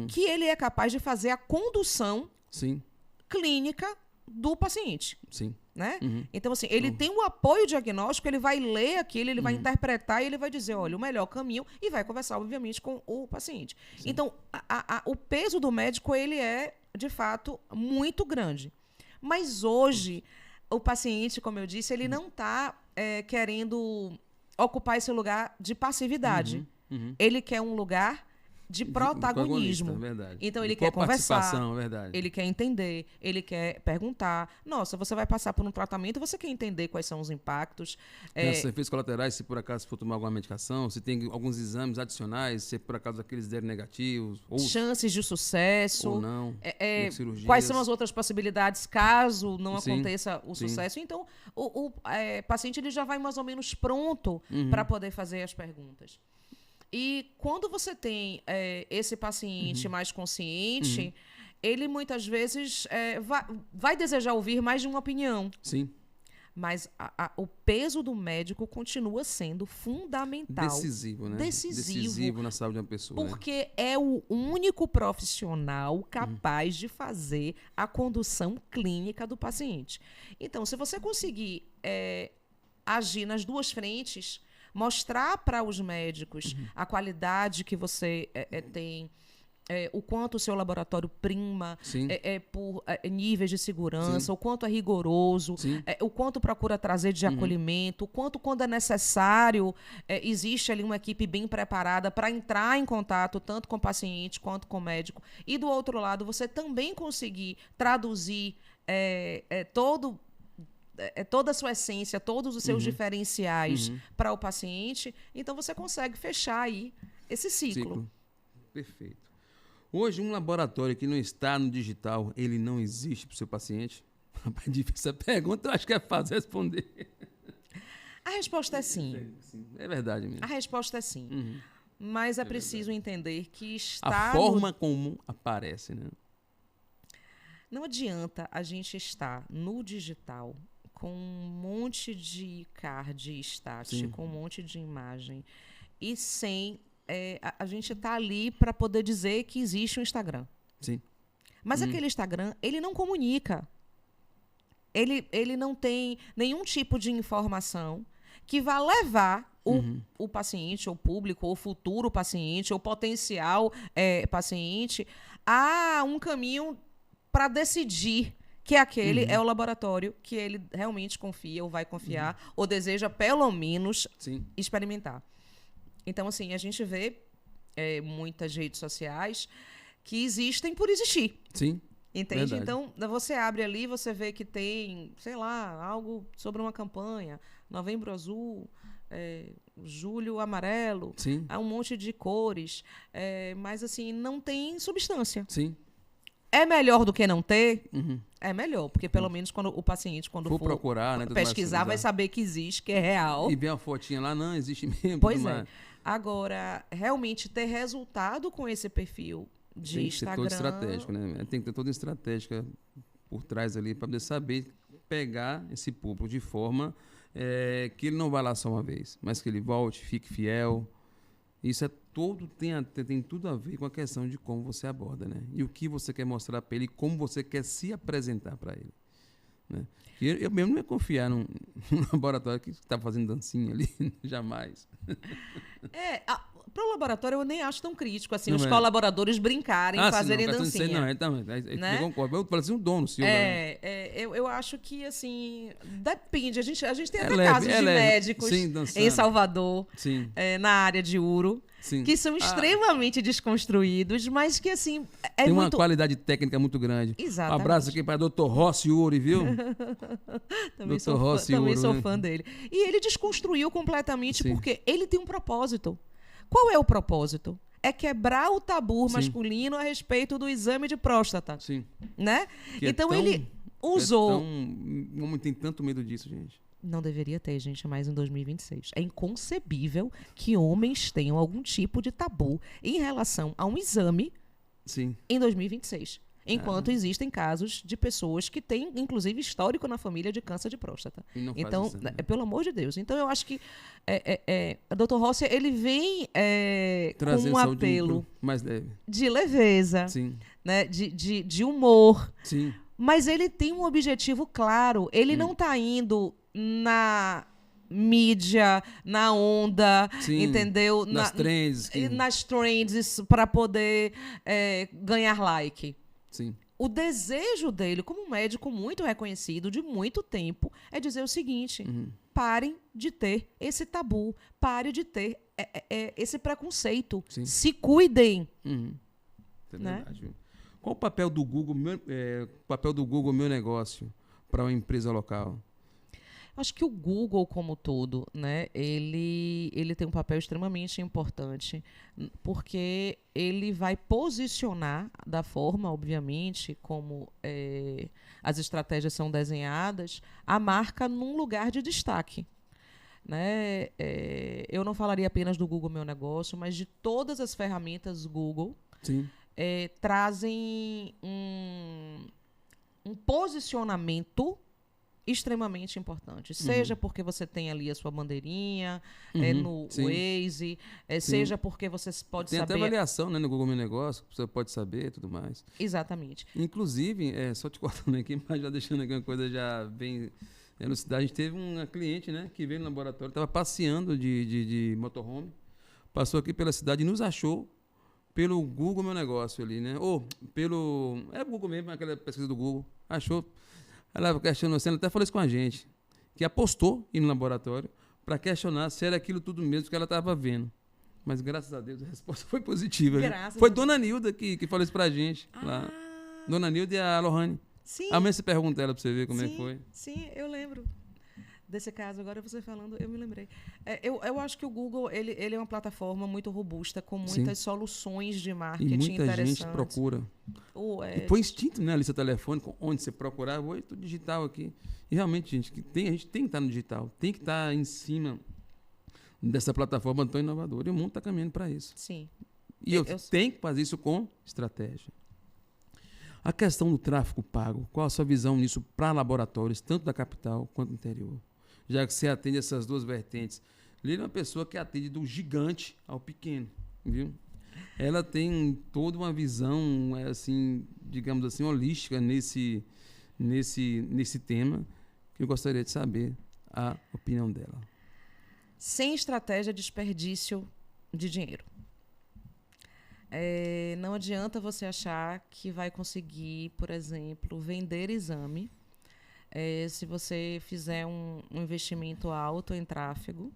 que ele é capaz de fazer a condução Sim. clínica do paciente. Sim. Né? Então, assim, ele tem um apoio diagnóstico, ele vai ler aquilo, ele vai interpretar e ele vai dizer, olha, o melhor caminho, e vai conversar, obviamente, com o paciente. Sim. Então, o peso do médico, ele é, de fato, muito grande. Mas hoje, o paciente, como eu disse, ele não está querendo ocupar esse lugar de passividade. Ele quer um lugar de protagonismo. Verdade. Então, ele quer conversar, verdade. ele quer entender, ele quer perguntar. Nossa, você vai passar por um tratamento, você quer entender quais são os impactos. Os efeitos colaterais, se por acaso for tomar alguma medicação, se tem alguns exames adicionais, se por acaso aqueles deram negativos. Ou chances de sucesso. Ou não. Quais são as outras possibilidades caso não aconteça o sucesso. Então, o paciente ele já vai mais ou menos pronto para poder fazer as perguntas. E quando você tem esse paciente mais consciente, ele muitas vezes vai desejar ouvir mais de uma opinião. Sim. Mas o peso do médico continua sendo fundamental. Decisivo, né? Decisivo na saúde de uma pessoa. Porque é o único profissional capaz de fazer a condução clínica do paciente. Então, se você conseguir agir nas duas frentes, mostrar para os médicos a qualidade que você tem, o quanto o seu laboratório prima por níveis de segurança, o quanto é rigoroso, o quanto procura trazer de acolhimento, o quanto, quando é necessário, existe ali uma equipe bem preparada para entrar em contato tanto com o paciente quanto com o médico. E, do outro lado, você também conseguir traduzir toda a sua essência, todos os seus diferenciais para o paciente, então você consegue fechar aí esse ciclo. Perfeito. Hoje, um laboratório que não está no digital, ele não existe para o seu paciente? Rapaz, difícil essa pergunta, eu acho que é fácil responder. A resposta é sim. É verdade mesmo. A resposta é sim. Mas é preciso entender que está... A forma como aparece, né? Não adianta a gente estar no digital com um monte de card estático, um monte de imagem, e sem... a gente está ali para poder dizer que existe um Instagram. Sim. Mas aquele Instagram, ele não comunica. Ele não tem nenhum tipo de informação que vá levar o paciente, ou público, ou futuro paciente, ou potencial paciente, a um caminho para decidir que aquele é o laboratório que ele realmente confia, ou vai confiar, ou deseja, pelo menos, experimentar. Então, assim, a gente vê muitas redes sociais que existem por existir. Sim. Entende? Verdade. Então, você abre ali, você vê que tem, sei lá, algo sobre uma campanha, Novembro Azul, Julho Amarelo, há um monte de cores, mas, assim, não tem substância. Sim. É melhor do que não ter? É melhor, porque pelo menos quando o paciente, quando for procurar, né, pesquisar, vai saber que existe, que é real. E ver uma fotinha lá, não, existe mesmo. Pois é. Agora, realmente ter resultado com esse perfil de Instagram... Tem que ter toda estratégica, né? Tem que ter toda estratégica por trás ali para poder saber pegar esse público de forma que ele não vá lá só uma vez, mas que ele volte, fique fiel. Isso tem tudo a ver com a questão de como você aborda, né? E o que você quer mostrar para ele, como você quer se apresentar para ele. Né? Eu mesmo não ia confiar num laboratório que está fazendo dancinha ali, jamais. Para o laboratório eu nem acho tão crítico assim, não os colaboradores brincarem, fazerem dancinha. Né? Eu concordo. Eu falei um dono, senhor. Eu acho que, assim, depende. A gente tem até leve, casos de médicos em Salvador, na área de uro, que são extremamente desconstruídos, mas que, assim, tem uma qualidade técnica muito grande. Exatamente. Um abraço aqui para o Dr. Rossi Uri, viu? Também sou fã dele. E ele desconstruiu completamente porque ele tem um propósito. Qual é o propósito? É quebrar o tabu masculino a respeito do exame de próstata. Sim. Né? Então ele usou... O homem tem tanto medo disso, gente. Não deveria ter, gente, mais em 2026. É inconcebível que homens tenham algum tipo de tabu em relação a um exame em 2026. Enquanto existem casos de pessoas que têm, inclusive, histórico na família de câncer de próstata. Então, pelo amor de Deus. Então, eu acho que o Dr. Rossi, ele vem com um apelo mais leve. De leveza, né? de humor. Sim. Mas ele tem um objetivo claro. Ele não está indo na mídia, na onda, entendeu? Nas trends. Nas trends para poder ganhar like. Sim. O desejo dele, como um médico muito reconhecido de muito tempo, é dizer o seguinte: parem de ter esse tabu, parem de ter esse preconceito. Se cuidem. É verdade. Qual o papel do Google Meu Negócio para uma empresa local? Acho que o Google, como todo, né, ele tem um papel extremamente importante, porque ele vai posicionar da forma, obviamente, como as estratégias são desenhadas, a marca num lugar de destaque. Né? Eu não falaria apenas do Google Meu Negócio, mas de todas as ferramentas Google. Trazem um posicionamento extremamente importante. Seja porque você tem ali a sua bandeirinha no Waze, seja porque você pode tem saber... Tem até avaliação, né, no Google Meu Negócio, você pode saber e tudo mais. Exatamente. Inclusive, só te cortando aqui, mas já deixando aqui uma coisa já bem elucidada, a gente teve uma cliente, né, que veio no laboratório, estava passeando de motorhome, passou aqui pela cidade e nos achou pelo Google Meu Negócio ali, né? Ou pelo... o Google mesmo, aquela pesquisa do Google. Achou... Ela questionou, ela até falou isso com a gente, que apostou ir no laboratório para questionar se era aquilo tudo mesmo que ela estava vendo. Mas, graças a Deus, a resposta foi positiva. Foi Dona Nilda que falou isso para a gente. Lá. Dona Nilda e a Lohane. Sim. Amanhã você pergunta ela para você ver como é que foi. Sim, eu lembro desse caso. Agora você falando, eu me lembrei. Eu acho que o Google ele é uma plataforma muito robusta, com muitas soluções de marketing interessantes. E muita gente procura. E foi instinto, né? A lista telefônica, onde você procurar, vou estou digital aqui. E realmente, gente, a gente tem que estar no digital, tem que estar em cima dessa plataforma tão inovadora. E o mundo está caminhando para isso. Sim. E eu tenho que fazer isso com estratégia. A questão do tráfego pago, qual a sua visão nisso para laboratórios, tanto da capital quanto do interior? Já que você atende essas duas vertentes. Ele é uma pessoa que atende do gigante ao pequeno, viu? ela tem toda uma visão, assim, digamos assim, holística nesse tema, que eu gostaria de saber a opinião dela. Sem estratégia, desperdício de dinheiro. Não adianta você achar que vai conseguir, por exemplo, vender exame se você fizer um investimento alto em tráfego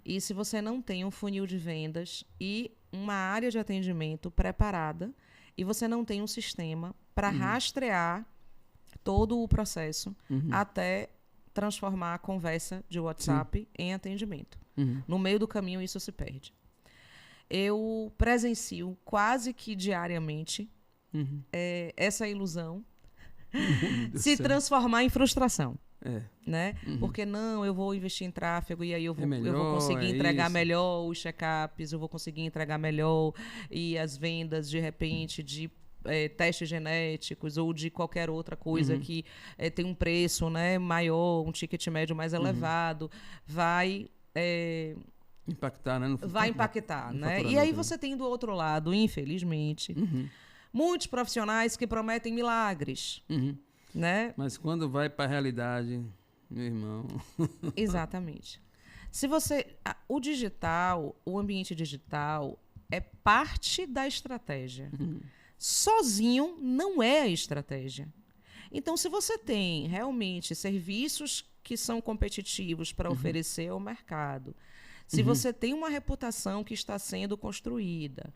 e se você não tem um funil de vendas e uma área de atendimento preparada e você não tem um sistema para rastrear todo o processo até transformar a conversa de WhatsApp em atendimento. No meio do caminho, isso se perde. Eu presencio quase que diariamente essa ilusão se transformar em frustração. Né? Porque não, eu vou investir em tráfego e aí eu vou conseguir entregar melhor os check-ups, eu vou conseguir entregar melhor e as vendas, de repente, de testes genéticos ou de qualquer outra coisa que tem um preço, né, maior, um ticket médio mais elevado, vai impactar, né? Vai impactar, né? E aí você tem do outro lado, infelizmente, muitos profissionais que prometem milagres, né? Mas quando vai para a realidade, meu irmão... Exatamente. Se você... O digital, o ambiente digital é parte da estratégia. Sozinho não é a estratégia. Então, se você tem realmente serviços que são competitivos para oferecer ao mercado, se você tem uma reputação que está sendo construída,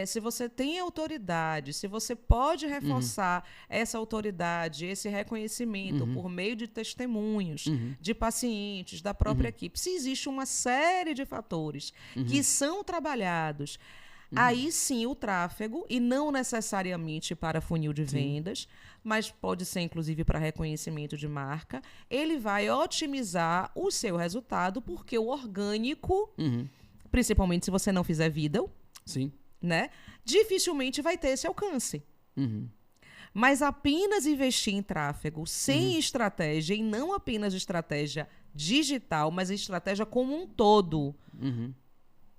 se você tem autoridade, se você pode reforçar essa autoridade, esse reconhecimento por meio de testemunhos, de pacientes, da própria equipe, se existe uma série de fatores que são trabalhados, aí sim o tráfego, e não necessariamente para funil de vendas, mas pode ser inclusive para reconhecimento de marca, ele vai otimizar o seu resultado, porque o orgânico, principalmente se você não fizer vídeo, né, dificilmente vai ter esse alcance. Mas apenas investir em tráfego sem estratégia, e não apenas estratégia digital, mas estratégia como um todo,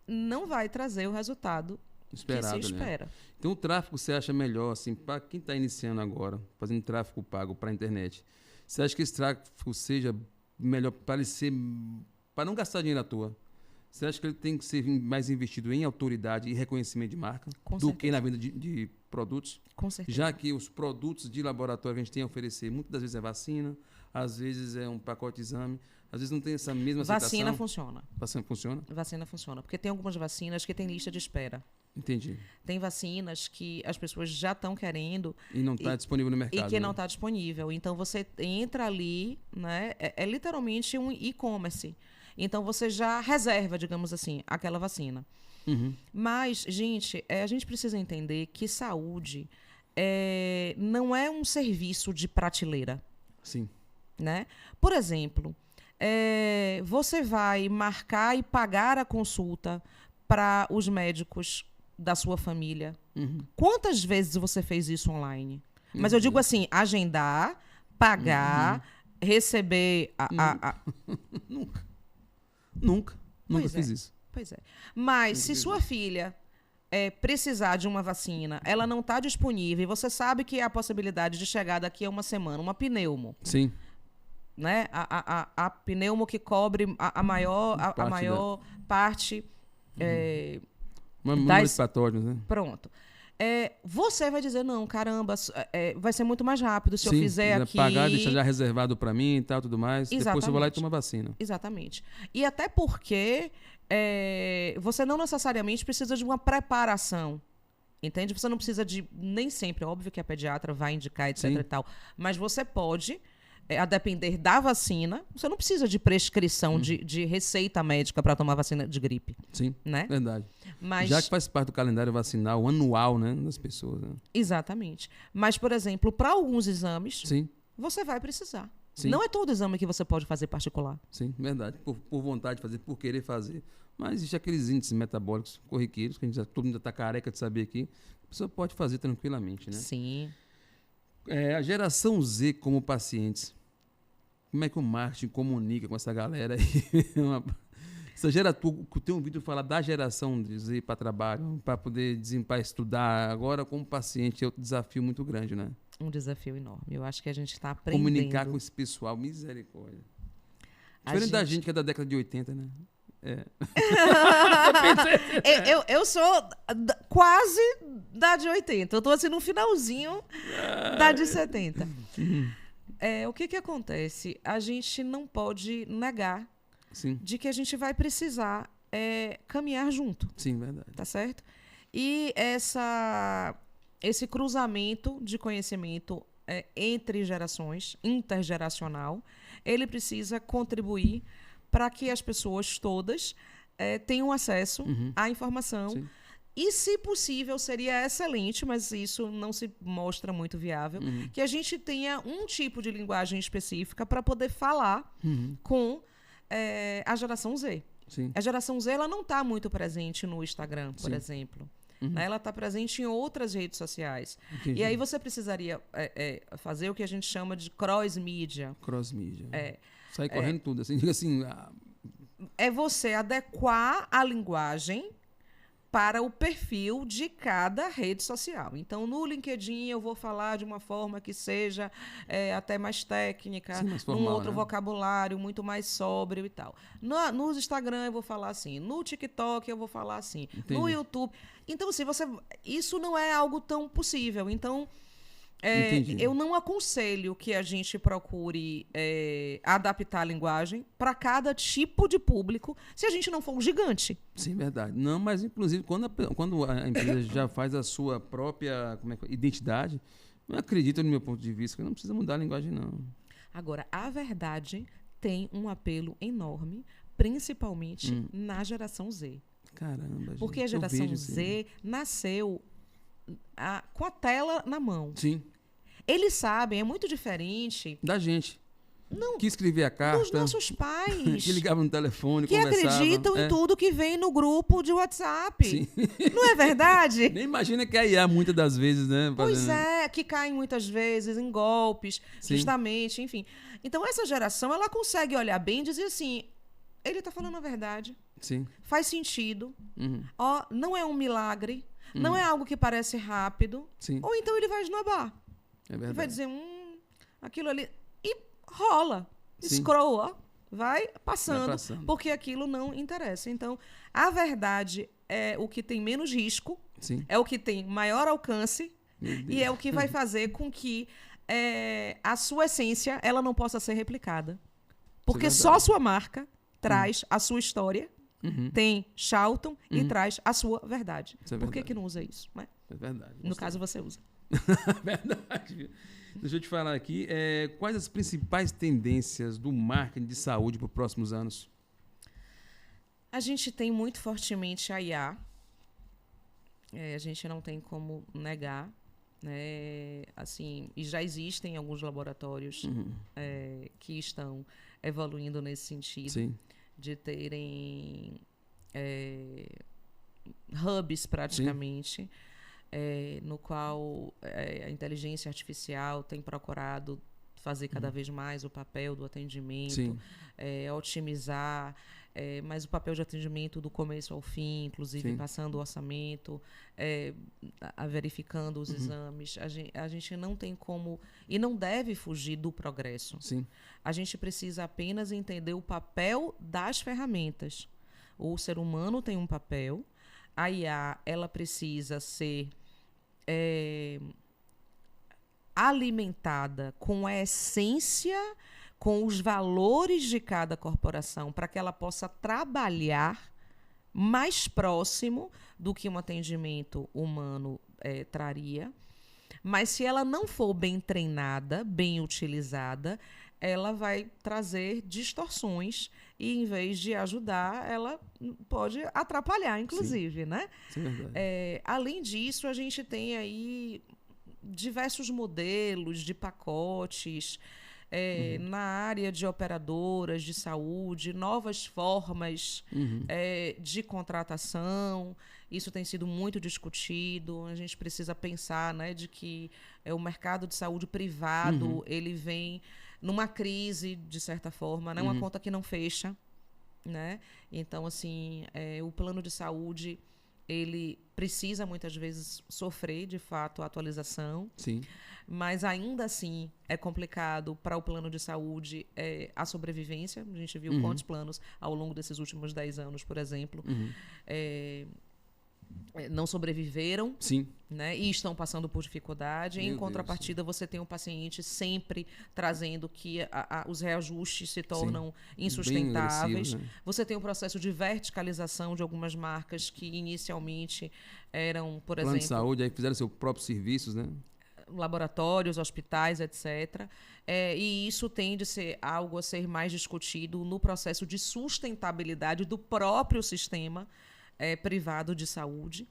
não vai trazer o resultado esperado, que se espera. Né? Então, o tráfego você acha melhor, assim, para quem está iniciando agora, fazendo tráfego pago para a internet, você acha que esse tráfego seja melhor para não gastar dinheiro à toa? Você acha que ele tem que ser mais investido em autoridade e reconhecimento de marca do que na venda de produtos? Com certeza. Já que os produtos de laboratório que a gente tem a oferecer, muitas das vezes é vacina, às vezes é um pacote de exame, às vezes não tem essa mesma aceitação. Vacina funciona. Vacina funciona? Vacina funciona, porque tem algumas vacinas que têm lista de espera. Entendi. Tem vacinas que as pessoas já estão querendo... E não está disponível no mercado. E que não está disponível. Então, você entra ali, né? É literalmente um e-commerce. Então, você já reserva, digamos assim, aquela vacina. Mas, gente, a gente precisa entender que saúde não é um serviço de prateleira. Sim. Né? Por exemplo, você vai marcar e pagar a consulta para os médicos da sua família. Quantas vezes você fez isso online? Mas eu digo assim, agendar, pagar, receber... Nunca fiz isso. Pois é. Mas se sua filha precisar de uma vacina, ela não está disponível, e você sabe que há a possibilidade de chegar daqui a uma semana, uma pneumo. Sim. Né? A pneumo que cobre a maior parte das patógenos, né? Pronto. Você vai dizer, não, caramba, vai ser muito mais rápido se eu fizer aqui... pagar, deixar já reservado para mim e tal, tudo mais. Exatamente. Depois eu vou lá e tomo a vacina. Exatamente. E até porque você não necessariamente precisa de uma preparação. Entende? Você não precisa de... Nem sempre, óbvio que a pediatra vai indicar, etc. e tal. Mas você pode... a depender da vacina, você não precisa de prescrição de receita médica para tomar vacina de gripe. Sim, né? Verdade. Mas, já que faz parte do calendário vacinal anual, né, das pessoas. Né? Exatamente. Mas, por exemplo, para alguns exames, Sim. você vai precisar. Sim. Não é todo exame que você pode fazer particular. Sim, verdade. Por vontade de fazer, por querer fazer. Mas existem aqueles índices metabólicos corriqueiros, que todo mundo está careca de saber aqui. A pessoa pode fazer tranquilamente, né? Sim. A geração Z como pacientes, como é que o marketing comunica com essa galera aí? Tu tem ouvido falar da geração Z para trabalho, para poder para estudar. Agora, como paciente, é um desafio muito grande, né? Um desafio enorme. Eu acho que a gente está aprendendo. Comunicar com esse pessoal, misericórdia. Diferente da gente que é da década de 80, né? É. eu sou quase da de 80. Eu tô assim no finalzinho da de 70. O que acontece? A gente não pode negar Sim. de que a gente vai precisar caminhar junto. Sim, verdade. Tá certo? E esse cruzamento de conhecimento entre gerações, intergeracional, ele precisa contribuir para que as pessoas todas tenham acesso à informação. Sim. E, se possível, seria excelente, mas isso não se mostra muito viável, que a gente tenha um tipo de linguagem específica para poder falar com a geração Z. Sim. A geração Z ela não está muito presente no Instagram, por exemplo. Né? Ela está presente em outras redes sociais. Entendi. E aí você precisaria fazer o que a gente chama de cross-mídia. Cross-mídia. Sai correndo tudo. Assim, diga assim... É você adequar a linguagem para o perfil de cada rede social. Então, no LinkedIn, eu vou falar de uma forma que seja até mais técnica, sim, mais formal, num outro né? vocabulário muito mais sóbrio e tal. No Instagram, eu vou falar assim. No TikTok, eu vou falar assim. Entendi. No YouTube. Então, assim, isso não é algo tão possível. Então, eu não aconselho que a gente procure adaptar a linguagem para cada tipo de público, se a gente não for um gigante. Sim, verdade. Não, mas inclusive quando a empresa já faz a sua própria identidade, eu acredito, no meu ponto de vista, que não precisa mudar a linguagem, não. Agora, a verdade tem um apelo enorme, principalmente na geração Z. Caramba, gente. Porque a geração Z nasceu com a tela na mão. Sim. Eles sabem, é muito diferente da gente. Não, que escrevia a carta. Dos nossos pais. Que ligavam no telefone, que conversavam. Acreditam em tudo que vem no grupo de WhatsApp. Sim. Não é verdade? Nem imagina que é a IA muitas das vezes, né? Pois que caem muitas vezes em golpes, sim, justamente, enfim. Então, essa geração, ela consegue olhar bem e dizer assim, ele está falando a verdade. Sim. Faz sentido. Não é um milagre. Não é algo que parece rápido. Sim. Ou então ele vai esnobar. É verdade. Ele vai dizer, aquilo ali... E rola. Sim. Scroll, vai passando. Porque aquilo não interessa. Então, a verdade é o que tem menos risco. Sim. É o que tem maior alcance. E é o que vai fazer com que a sua essência ela não possa ser replicada. Porque só a sua marca traz a sua história. Tem Charlton e traz a sua verdade. Por que não usa isso? Né? É verdade. No caso, você usa. Verdade. Deixa eu te falar aqui. Quais as principais tendências do marketing de saúde para os próximos anos? A gente tem muito fortemente a IA. A gente não tem como negar. Assim, e já existem alguns laboratórios que estão evoluindo nesse sentido. Sim. De terem hubs praticamente, no qual a inteligência artificial tem procurado fazer cada vez mais o papel do atendimento, otimizar, mas o papel de atendimento do começo ao fim, inclusive passando o orçamento, verificando os exames. A gente não tem como e não deve fugir do progresso. Sim. A gente precisa apenas entender o papel das ferramentas. O ser humano tem um papel, a IA ela precisa ser alimentada com a essência, com os valores de cada corporação, para que ela possa trabalhar mais próximo do que um atendimento humano traria. Mas se ela não for bem treinada, bem utilizada, ela vai trazer distorções e, em vez de ajudar, ela pode atrapalhar, inclusive, né? Sim, é verdade. Além disso, a gente tem aí diversos modelos de pacotes na área de operadoras de saúde, novas formas de contratação. Isso tem sido muito discutido. A gente precisa pensar, né, de que o mercado de saúde privado ele vem numa crise, de certa forma, né? Uma conta que não fecha. né? Então, assim, o plano de saúde, ele precisa muitas vezes sofrer, de fato, a atualização. Sim. Mas ainda assim é complicado para o plano de saúde a sobrevivência. A gente viu quantos planos ao longo desses últimos 10 anos, por exemplo, não sobreviveram. Sim. Né, e estão passando por dificuldade. Em contrapartida, você tem um paciente sempre trazendo que os reajustes se tornam insustentáveis. Né? Você tem um processo de verticalização de algumas marcas que inicialmente eram, por exemplo... Plano de saúde, aí fizeram seus próprios serviços, né? Laboratórios, hospitais, etc. E isso tende a ser algo a ser mais discutido no processo de sustentabilidade do próprio sistema privado de saúde.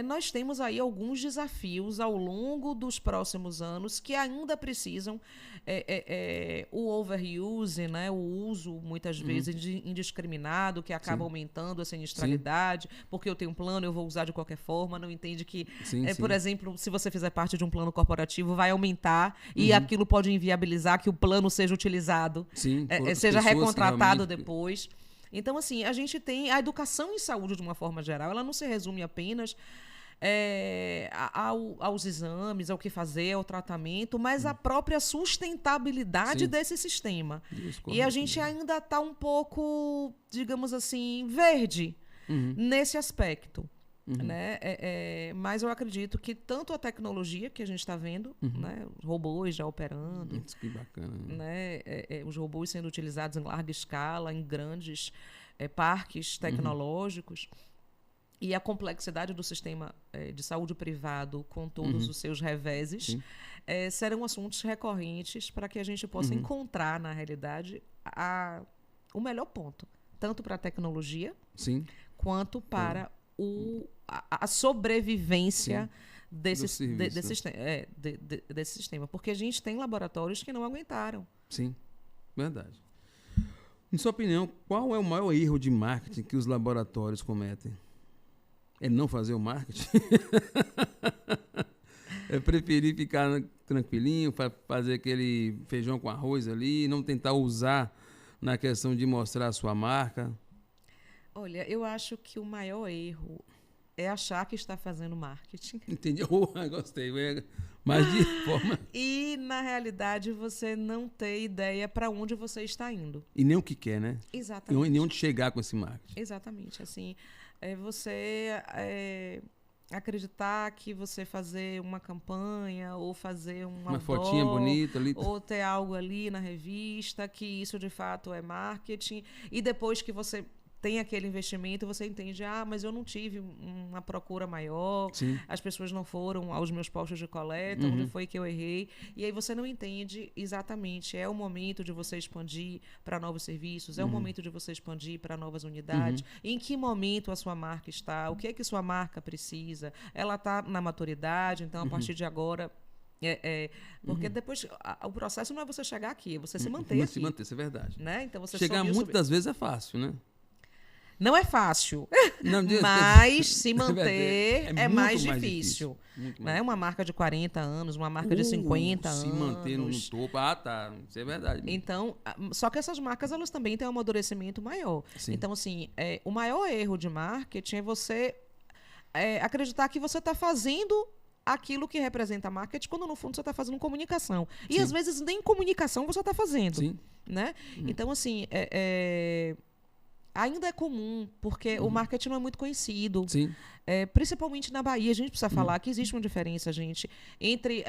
Nós temos aí alguns desafios ao longo dos próximos anos que ainda precisam o overuse, né? O uso, muitas vezes, indiscriminado, que acaba aumentando a sinistralidade, porque eu tenho um plano, eu vou usar de qualquer forma, não entende que, por exemplo, se você fizer parte de um plano corporativo, vai aumentar e aquilo pode inviabilizar que o plano seja utilizado, seja recontratado depois. Então, assim, a gente tem a educação em saúde, de uma forma geral, ela não se resume apenas aos exames, ao que fazer, ao tratamento, mas à própria sustentabilidade desse sistema. E a gente ainda está um pouco, digamos assim, verde nesse aspecto. Né? Mas eu acredito que tanto a tecnologia que a gente está vendo, né? Os robôs já operando, que bacana, né? Os robôs sendo utilizados em larga escala, em grandes parques tecnológicos, e a complexidade do sistema de saúde privado com todos os seus reveses serão assuntos recorrentes para que a gente possa encontrar, na realidade, o melhor ponto, tanto para a tecnologia quanto para a sobrevivência desse sistema. Porque a gente tem laboratórios que não aguentaram. Sim, verdade. Em sua opinião, qual é o maior erro de marketing que os laboratórios cometem? É não fazer o marketing? É preferir ficar tranquilinho, fazer aquele feijão com arroz ali, não tentar usar na questão de mostrar a sua marca? Olha, eu acho que o maior erro é achar que está fazendo marketing. Entendi. Gostei. Mas de forma... E, na realidade, você não ter ideia para onde você está indo. E nem o que quer, né? Exatamente. E nem onde chegar com esse marketing. Exatamente. Assim, você acreditar que você fazer uma campanha ou fazer uma fotinha bonita ali, ou ter algo ali na revista, que isso de fato é marketing, e depois que você tem aquele investimento, você entende, mas eu não tive uma procura maior, as pessoas não foram aos meus postos de coleta, onde foi que eu errei, e aí você não entende exatamente, é o momento de você expandir para novos serviços, é o momento de você expandir para novas unidades, em que momento a sua marca está, o que é que sua marca precisa, ela está na maturidade, então a partir de agora... porque depois o processo não é você chegar aqui, é você se manter aqui. Se manter, isso é verdade. Né? Então, você chegar muitas vezes é fácil, né? Não é fácil, mas se manter é mais difícil. Né? Uma marca de 40 anos, uma marca de 50 anos. Se manter no topo, tá, isso é verdade. Então, só que essas marcas, elas também têm um amadurecimento maior. Então, assim, o maior erro de marketing é você acreditar que você está fazendo aquilo que representa marketing, quando no fundo você está fazendo comunicação. E às vezes nem comunicação você está fazendo. Né? Então, assim, ainda é comum, porque o marketing não é muito conhecido. Principalmente na Bahia, a gente precisa falar que existe uma diferença, gente, entre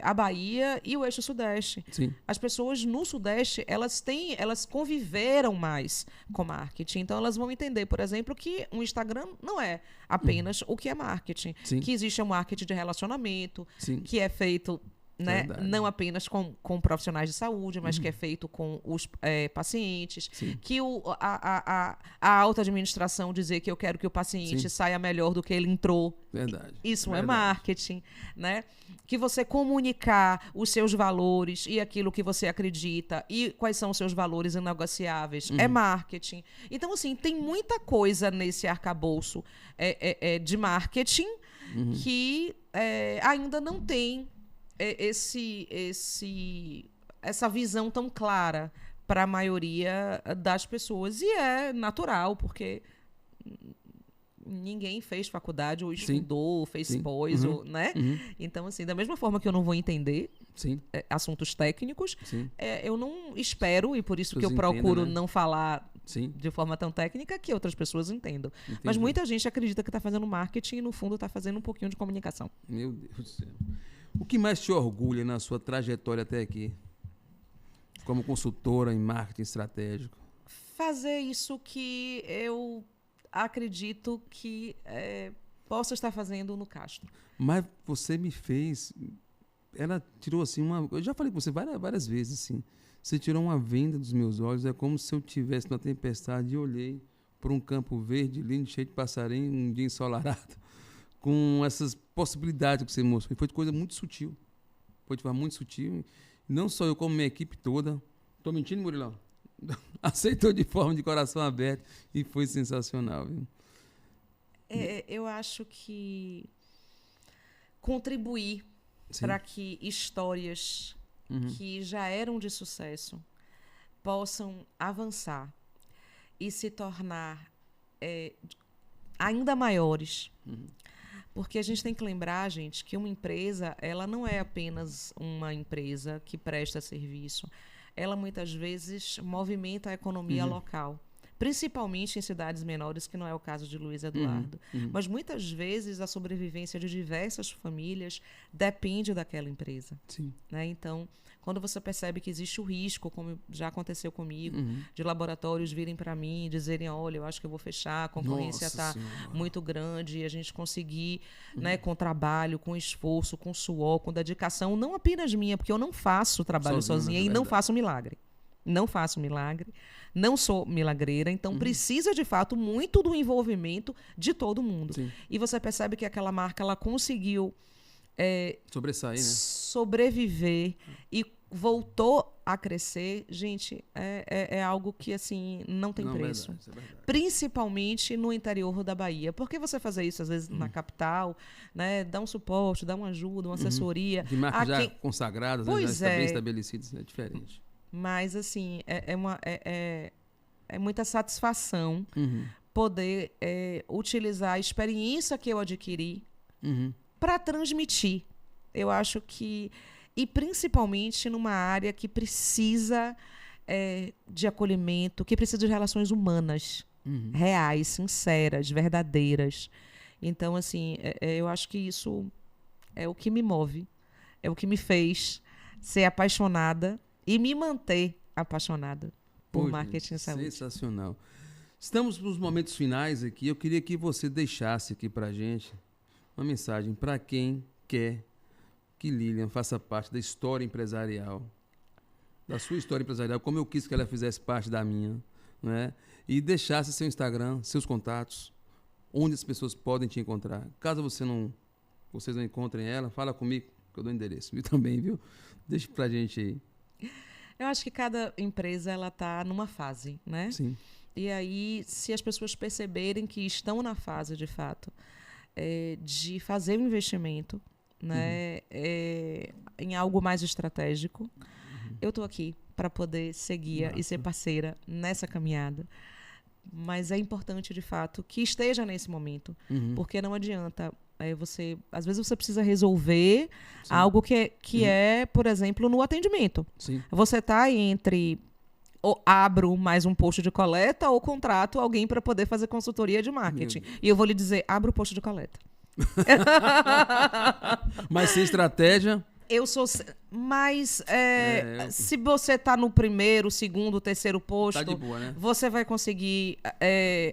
a Bahia e o eixo Sudeste. As pessoas no Sudeste, elas conviveram mais com marketing. Então, elas vão entender, por exemplo, que um Instagram não é apenas o que é marketing. Que existe um marketing de relacionamento, que é feito... Né? Não apenas com profissionais de saúde, mas que é feito com os pacientes, que a alta administração dizer que eu quero que o paciente saia melhor do que ele entrou. Isso é marketing. Né? Que você comunicar os seus valores e aquilo que você acredita e quais são os seus valores inegociáveis é marketing. Então, assim, tem muita coisa nesse arcabouço de marketing que ainda não tem essa visão tão clara para a maioria das pessoas. E é natural, porque ninguém fez faculdade ou estudou, fez pós, ou, né? Então, assim, da mesma forma que eu não vou entender assuntos técnicos, eu não espero, e por isso que eu procuro não falar de forma tão técnica, que outras pessoas entendam. Entendi. Mas muita gente acredita que está fazendo marketing e, no fundo, está fazendo um pouquinho de comunicação. Meu Deus do céu. O que mais te orgulha na sua trajetória até aqui, como consultora em marketing estratégico? Fazer isso que eu acredito que posso estar fazendo no Castro. Mas você me fez... Ela tirou assim uma... Eu já falei com você várias vezes assim. Você tirou uma venda dos meus olhos. É como se eu tivesse numa tempestade e olhei para um campo verde, lindo, cheio de passarinho, um dia ensolarado, com essas possibilidades que você mostrou. Foi de coisa muito sutil. Foi de forma muito sutil. Não só eu, como minha equipe toda. Estou mentindo, Murilão? Aceitou de forma de coração aberto e foi sensacional. Viu? Eu acho que contribuir para que histórias que já eram de sucesso possam avançar e se tornar ainda maiores. Porque a gente tem que lembrar, gente, que uma empresa, ela não é apenas uma empresa que presta serviço. Ela, muitas vezes, movimenta a economia local. Principalmente em cidades menores, que não é o caso de Luiz Eduardo. Mas, muitas vezes, a sobrevivência de diversas famílias depende daquela empresa. Né? Então, quando você percebe que existe o risco, como já aconteceu comigo, de laboratórios virem para mim e dizerem, olha, eu acho que eu vou fechar, a concorrência está muito grande, e a gente conseguir, né, com trabalho, com esforço, com suor, com dedicação, não apenas minha, porque eu não faço trabalho sozinha e não faço milagre. Não faço milagre, não sou milagreira, então precisa, de fato, muito do envolvimento de todo mundo. E você percebe que aquela marca, ela conseguiu sobressair, né? Sobreviver e voltou a crescer. Gente, é algo que, assim, não tem preço. Verdade, isso é verdade. Principalmente no interior da Bahia. Por que você fazer isso, às vezes, na capital, né? Dá um suporte, dá uma ajuda, uma assessoria. De marcas já consagradas, já bem estabelecidas, é diferente. Mas, assim, é muita satisfação poder utilizar a experiência que eu adquiri para transmitir. Eu acho que... E, principalmente, numa área que precisa de acolhimento, que precisa de relações humanas, reais, sinceras, verdadeiras. Então, assim, eu acho que isso é o que me move, é o que me fez ser apaixonada e me manter apaixonada por marketing e saúde. Sensacional. Estamos nos momentos finais aqui. Eu queria que você deixasse aqui para a gente uma mensagem para quem quer que Lilian faça parte da história empresarial, da sua história empresarial, como eu quis que ela fizesse parte da minha, né? E deixasse seu Instagram, seus contatos, onde as pessoas podem te encontrar. Caso vocês não encontrem ela, fala comigo, que eu dou o endereço, viu? Também, viu? Deixa para a gente aí. Eu acho que cada empresa, ela está numa fase, né? Sim. E aí, se as pessoas perceberem que estão na fase, de fato, de fazer um investimento, né, em algo mais estratégico, eu estou aqui para poder seguir e ser parceira nessa caminhada. Mas é importante, de fato, que esteja nesse momento, porque não adianta... às vezes você precisa resolver algo que é, por exemplo, no atendimento. Você está entre ou abro mais um posto de coleta ou contrato alguém para poder fazer consultoria de marketing. E eu vou lhe dizer, abra o posto de coleta. Mas sem estratégia... Eu sou... Mas se você está no primeiro, segundo, terceiro posto, tá de boa, né? você vai conseguir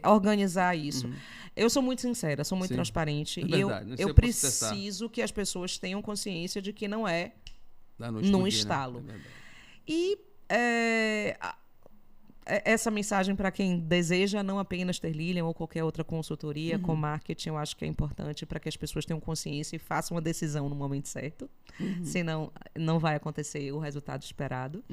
organizar isso. Eu sou muito sincera, sou muito transparente. É verdade, eu preciso que as pessoas tenham consciência de que não é num estalo. Né? E essa mensagem para quem deseja não apenas ter Lilian ou qualquer outra consultoria com marketing, eu acho que é importante para que as pessoas tenham consciência e façam uma decisão no momento certo. Senão, não vai acontecer o resultado esperado.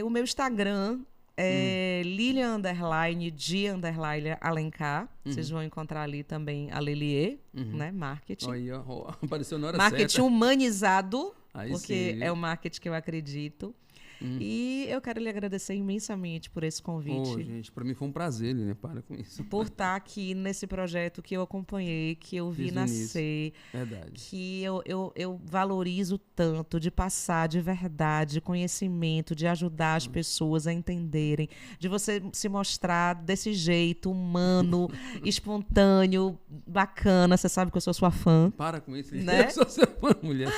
O meu Instagram é Lilian_de_Alencar. Vocês vão encontrar ali também a Lelier, né? Marketing. Aí, apareceu na hora marketing certa. Humanizado, Aí porque sim. é o marketing que eu acredito. E eu quero lhe agradecer imensamente por esse convite. Gente, para mim foi um prazer, né? Para com isso. Por estar aqui nesse projeto que eu acompanhei, que eu vi nascer. Verdade. Que eu valorizo tanto de passar de verdade conhecimento, de ajudar as pessoas a entenderem, de você se mostrar desse jeito humano, espontâneo, bacana. Você sabe que eu sou sua fã. Para com isso, né? Eu sou sua fã, mulher.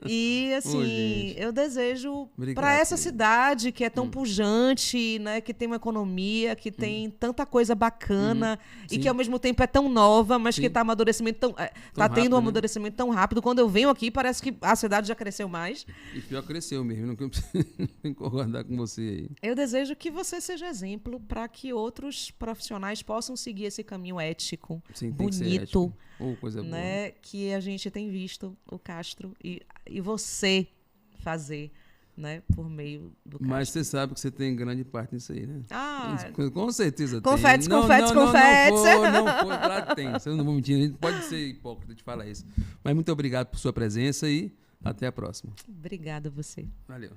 E assim, eu desejo para essa cidade que é tão pujante, né, que tem uma economia, que tem tanta coisa bacana e que ao mesmo tempo é tão nova, mas que está amadurecimento tá tendo um amadurecimento tão rápido. Quando eu venho aqui, parece que a cidade já cresceu mais. E pior, cresceu mesmo, não preciso concordar com você aí. Eu desejo que você seja exemplo para que outros profissionais possam seguir esse caminho ético, bonito, coisa né, boa. que a gente tem visto o Castro e você fazer, né, por meio do Castro. Mas você sabe que você tem grande parte nisso aí, né? Com certeza confetes, tem. Confetes. Não foi, claro que tem. Eu não vou mentir, a gente pode ser hipócrita de falar isso. Mas muito obrigado por sua presença e até a próxima. Obrigada a você. Valeu.